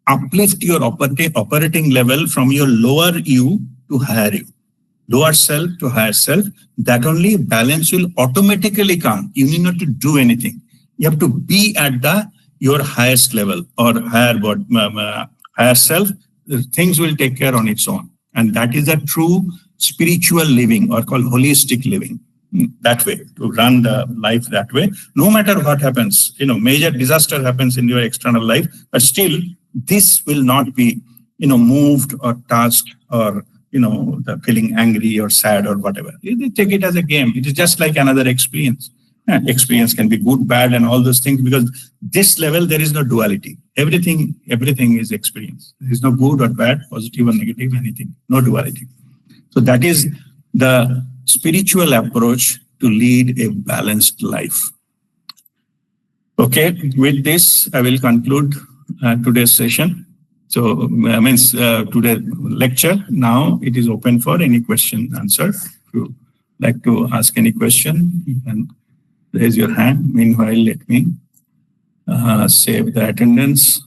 uplift your operating level from your lower you to higher you, lower self to higher self, that only balance will automatically come. You need not to do anything. You have to be at your highest level or higher self. Things will take care on its own. And that is a true spiritual living or called holistic living. That way, to run the life that way, no matter what happens, major disaster happens in your external life, but still this will not be, moved or touched or, the feeling angry or sad or whatever. You take it as a game. It is just like another experience. Experience can be good, bad, and all those things, because this level, there is no duality. Everything is experience. There is no good or bad, positive or negative, anything, no duality. So that is the spiritual approach to lead a balanced life. Okay, with this, I will conclude today's session. So, today's lecture. Now it is open for any question answer. If you like to ask any question, you can raise your hand. Meanwhile, let me save the attendance.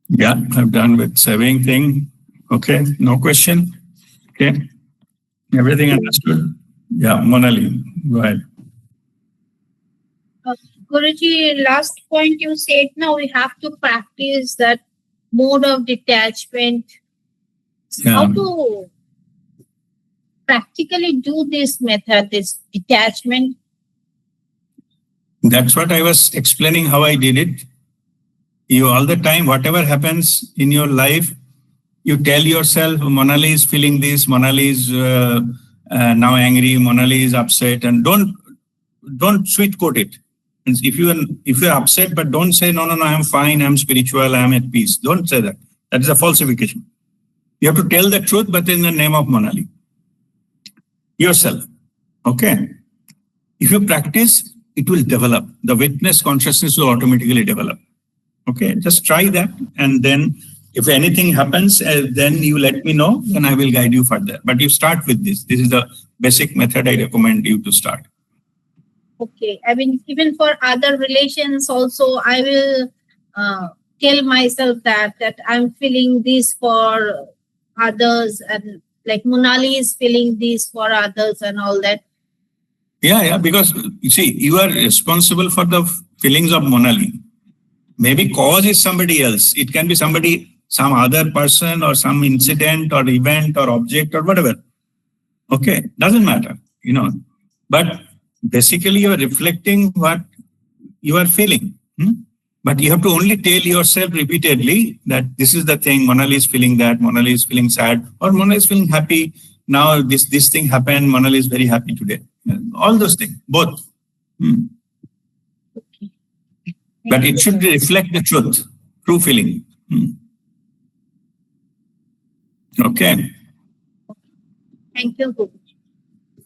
Yeah, I've done with saving thing. Okay, no question. Okay, everything understood. Yeah, Monali, go ahead. Guruji, last point you said, now we have to practice that mode of detachment. Yeah. How to practically do this method, this detachment? That's what I was explaining how I did it. You all the time, whatever happens in your life, you tell yourself, Monali is feeling this, Monali is now angry, Monali is upset, and don't sweet coat it. If you're upset, but don't say, no, I'm fine, I'm spiritual, I'm at peace. Don't say that. That is a falsification. You have to tell the truth, but in the name of Monali. Yourself. Okay? If you practice, it will develop. The witness consciousness will automatically develop. Okay? Just try that. And then if anything happens, then you let me know, then I will guide you further. But you start with this. This is the basic method I recommend you to start. Okay. I mean, even for other relations also, I will tell myself that I'm feeling this for others, and like Monali is feeling this for others and all that. Yeah, because you see, you are responsible for the feelings of Monali. Maybe cause is somebody else. It can be somebody, some other person or some incident or event or object or whatever. Okay, doesn't matter, But basically you are reflecting what you are feeling. But you have to only tell yourself repeatedly that this is the thing, Monali is feeling that, Monali is feeling sad, or Monali is feeling happy. Now this thing happened, Monali is very happy today. All those things, both. Okay. But it should reflect the truth, true feeling. Okay. Thank you, Guru.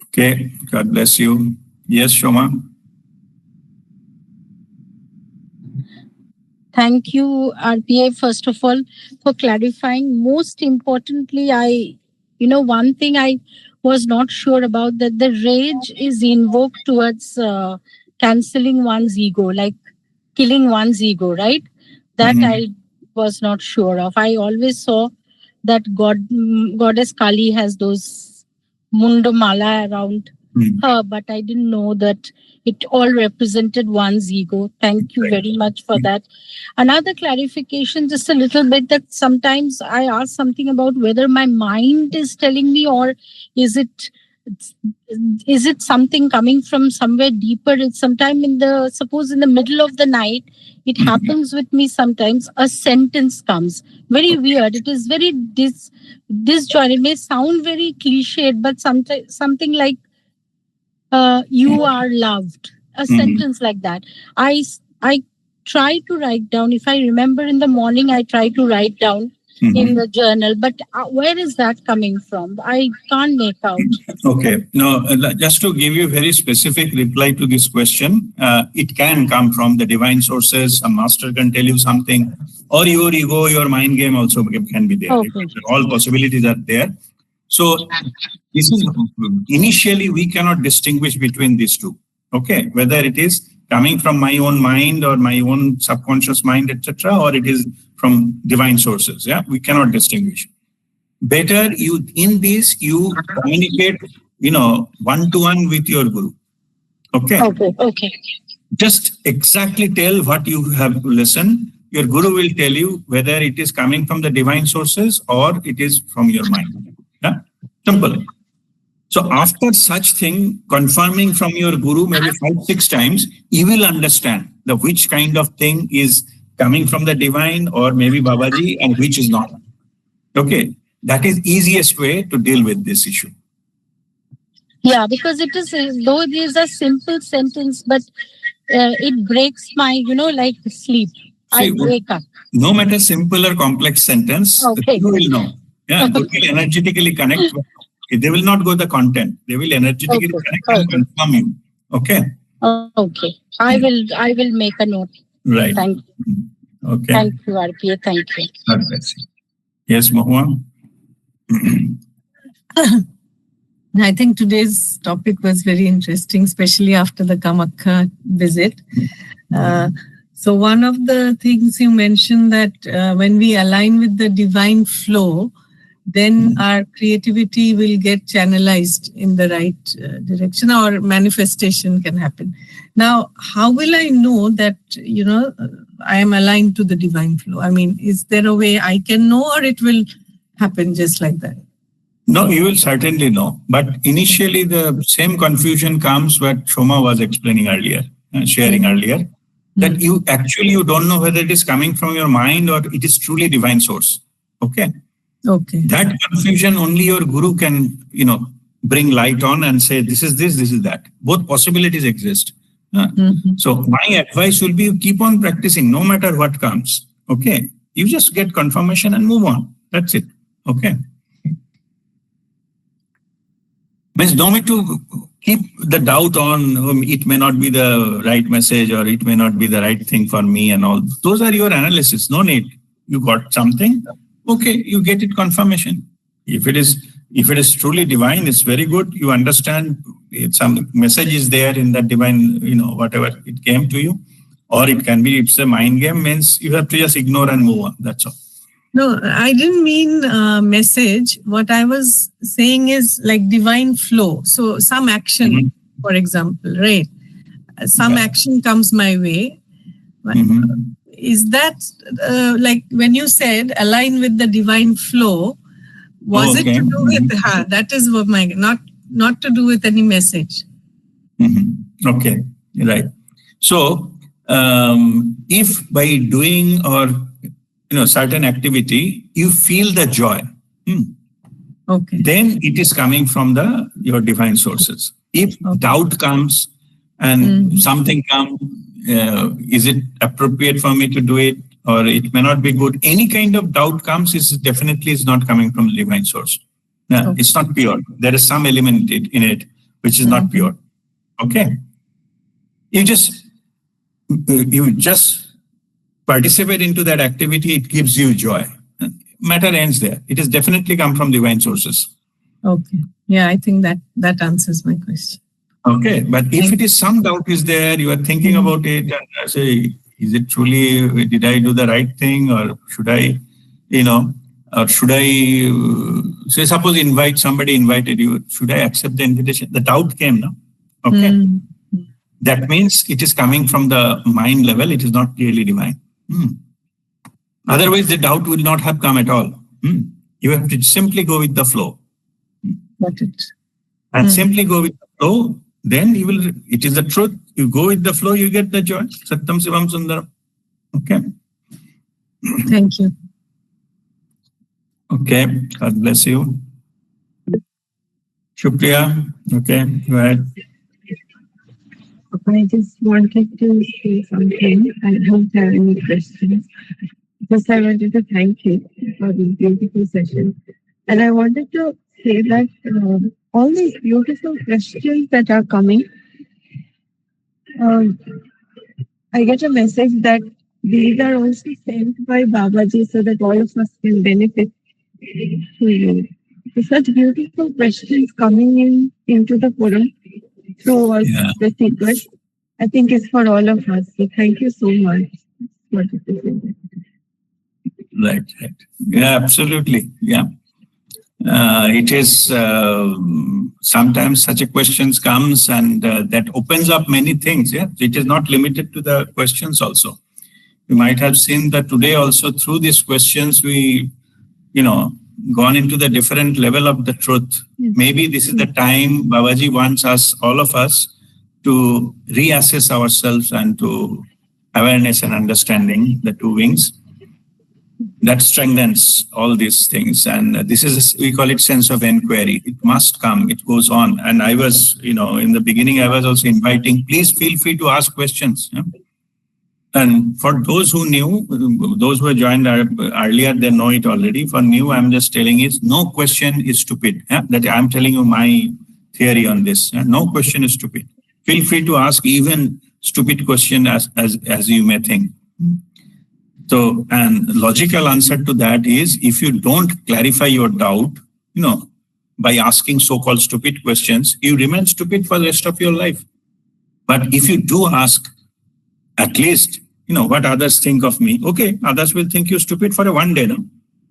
Okay, God bless you. Yes, Shoma. Thank you, RPA, first of all, for clarifying. Most importantly, one thing I was not sure about, that the rage is invoked towards canceling one's ego, like killing one's ego, right? That I was not sure of. I always saw that goddess Kali has those mundamala around her, but I didn't know that it all represented one's ego. Thank you very much for that. Another clarification, just a little bit, that sometimes I ask something about whether my mind is telling me, or is it something coming from somewhere deeper. It's sometime suppose in the middle of the night, it happens with me sometimes, a sentence comes. Very weird. It is very disjointed. It may sound very cliched, but something like, you are loved. A sentence like that. I try to write down. If I remember in the morning, I try to write down in the journal. But where is that coming from? I can't make out. Okay. No, just to give you a very specific reply to this question, it can come from the divine sources. A master can tell you something, or your ego, your mind game also can be there. Okay. All possibilities are there. So this is initially we cannot distinguish between these two. Okay, whether it is coming from my own mind or my own subconscious mind, etc., or it is from divine sources. Yeah, we cannot distinguish. Better you communicate, one-to-one with your guru. Okay. Okay. Just exactly tell what you have to listen. Your guru will tell you whether it is coming from the divine sources or it is from your mind. Yeah, simple. So after such thing, confirming from your guru maybe 5-6 times, you will understand which kind of thing is coming from the divine or maybe Babaji and which is not. Okay, that is easiest way to deal with this issue. Yeah, because it is, though it is a simple sentence, but it breaks my, like sleep. I wake up. No matter simple or complex sentence, you will know. Yeah, they will energetically connect. They will not go the content. They will energetically connect and confirm you. Okay. Okay. I will make a note. Right. Thank you. Okay. Thank you, RPA. Thank you. God bless you. Yes, Mahua. I think today's topic was very interesting, especially after the Kamakhya visit. So one of the things you mentioned that when we align with the divine flow, then our creativity will get channelized in the right direction, or manifestation can happen. Now, how will I know that, I am aligned to the divine flow? I mean, is there a way I can know, or it will happen just like that? No, you will certainly know. But initially, the same confusion comes what Shoma was explaining earlier, sharing earlier, that you don't know whether it is coming from your mind or it is truly divine source. Okay. Okay. That confusion only your guru can, bring light on and say, this is this is that. Both possibilities exist. So my advice will be, you keep on practicing no matter what comes. Okay. You just get confirmation and move on. That's it. Okay. Means don't need to keep the doubt on it may not be the right message or it may not be the right thing for me and all. Those are your analysis. No need. You got something. Okay. You get it confirmation. If it is truly divine, it's very good. You understand some message is there in that divine, whatever it came to you. Or it can be, it's a mind game, means you have to just ignore and move on. That's all. No, I didn't mean message. What I was saying is like divine flow. So some action, for example, right? Some action comes my way. Is that like when you said align with the divine flow, was it to do with, that is what not to do with any message. Okay, right. So, if by doing or certain activity you feel the joy, then it is coming from your divine sources. If doubt comes and something comes, is it appropriate for me to do it, or it may not be good? Any kind of doubt comes, is definitely is not coming from the divine source. It's not pure. There is some element in it which is not pure. Okay, you just participate into that activity, it gives you joy. Matter ends there. It has definitely come from divine sources. Okay. Yeah, I think that answers my question. Okay, but if it is some doubt is there, you are thinking about it and say, is it truly, did I do the right thing, or should I, or should I, say suppose somebody invited you, should I accept the invitation? The doubt came now. Okay. That means it is coming from the mind level. It is not really divine. Otherwise, the doubt will not have come at all. You have to simply go with the flow. Got it. And simply go with the flow, then it is the truth. You go with the flow, you get the joy. Satyam Sivam Sundaram. Okay. Thank you. Okay. God bless you. Shukriya. Okay. Go ahead. I just wanted to say something. I don't have any questions. Just I wanted to thank you for this beautiful session. And I wanted to say that all these beautiful questions that are coming, I get a message that these are also sent by Babaji so that all of us can benefit to you. So such beautiful questions coming into the forum through us, the seekers, I think it's for all of us. So thank you so much. Right. Yeah, absolutely. Yeah. It is sometimes such a questions comes and that opens up many things. Yeah, it is not limited to the questions also. You might have seen that today also through these questions we, gone into the different level of the truth. Maybe this is the time Babaji wants us, all of us, to reassess ourselves and to awareness and understanding, the two wings. That strengthens all these things. And this is, we call it sense of inquiry. It must come, it goes on. And I was, in the beginning, I was also inviting, please feel free to ask questions. Yeah? And for those who knew, those who joined earlier, they know it already. For new, I'm just telling is no question is stupid. Yeah? That I'm telling you my theory on this. Yeah? No question is stupid. Feel free to ask even stupid question as you may think. So, and logical answer to that is, if you don't clarify your doubt, by asking so-called stupid questions, you remain stupid for the rest of your life. But if you do ask, at least, what others think of me. Okay, others will think you stupid for one day. No?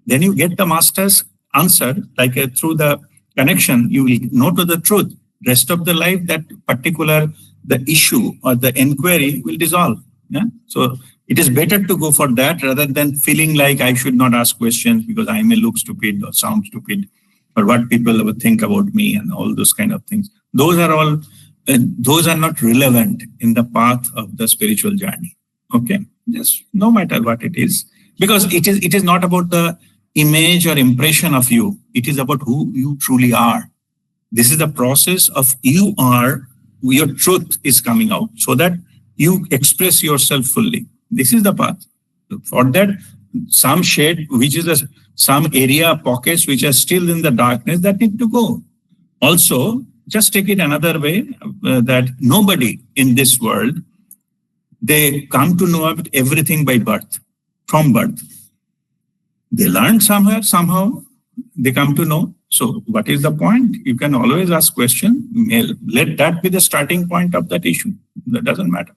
Then you get the master's answer, like through the connection, you will know to the truth. Rest of the life, that particular, the issue or the inquiry will dissolve. Yeah? So it is better to go for that rather than feeling like I should not ask questions because I may look stupid or sound stupid or what people would think about me and all those kind of things. Those are all, those are not relevant in the path of the spiritual journey. Okay, just no matter what it is, because it is not about the image or impression of you. It is about who you truly are. This is the process of you are, your truth is coming out so that you express yourself fully. This is the path. For that, some shade, which is some area, pockets which are still in the darkness, that need to go. Also, just take it another way, that nobody in this world, they come to know about everything by birth, from birth. They learn somewhere, somehow, they come to know. So what is the point? You can always ask question. Let that be the starting point of that issue. That doesn't matter.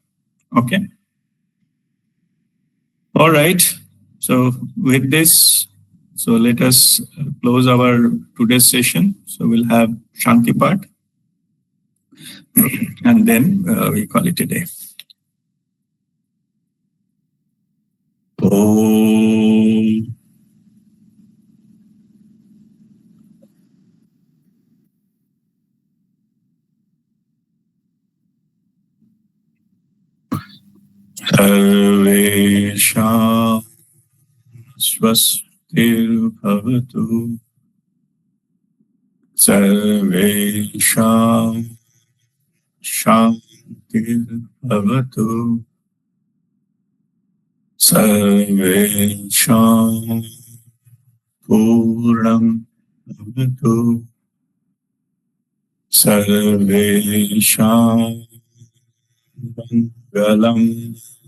Okay. All right. So with this, so let us close our today's session. So we'll have Shanti part, and then we call it a day. Om. Sarvesham swastirbhavatu. Sarvesham shantirbhavatu. Sarvesham purnam bhavatu. Sarvesham mangalam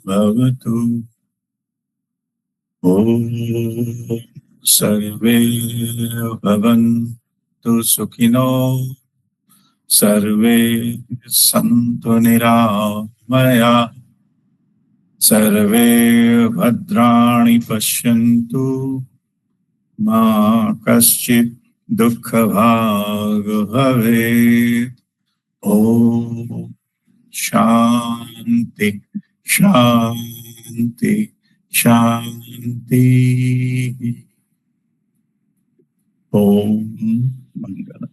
bhavatu. Om sarve bhavantu sukhino. Sarve santu niramaya. Sarve bhadrani pashyantu. Ma kaschit dukkha bhag bhavet. Om Shanti, Shanti, Shanti. Om Mangala.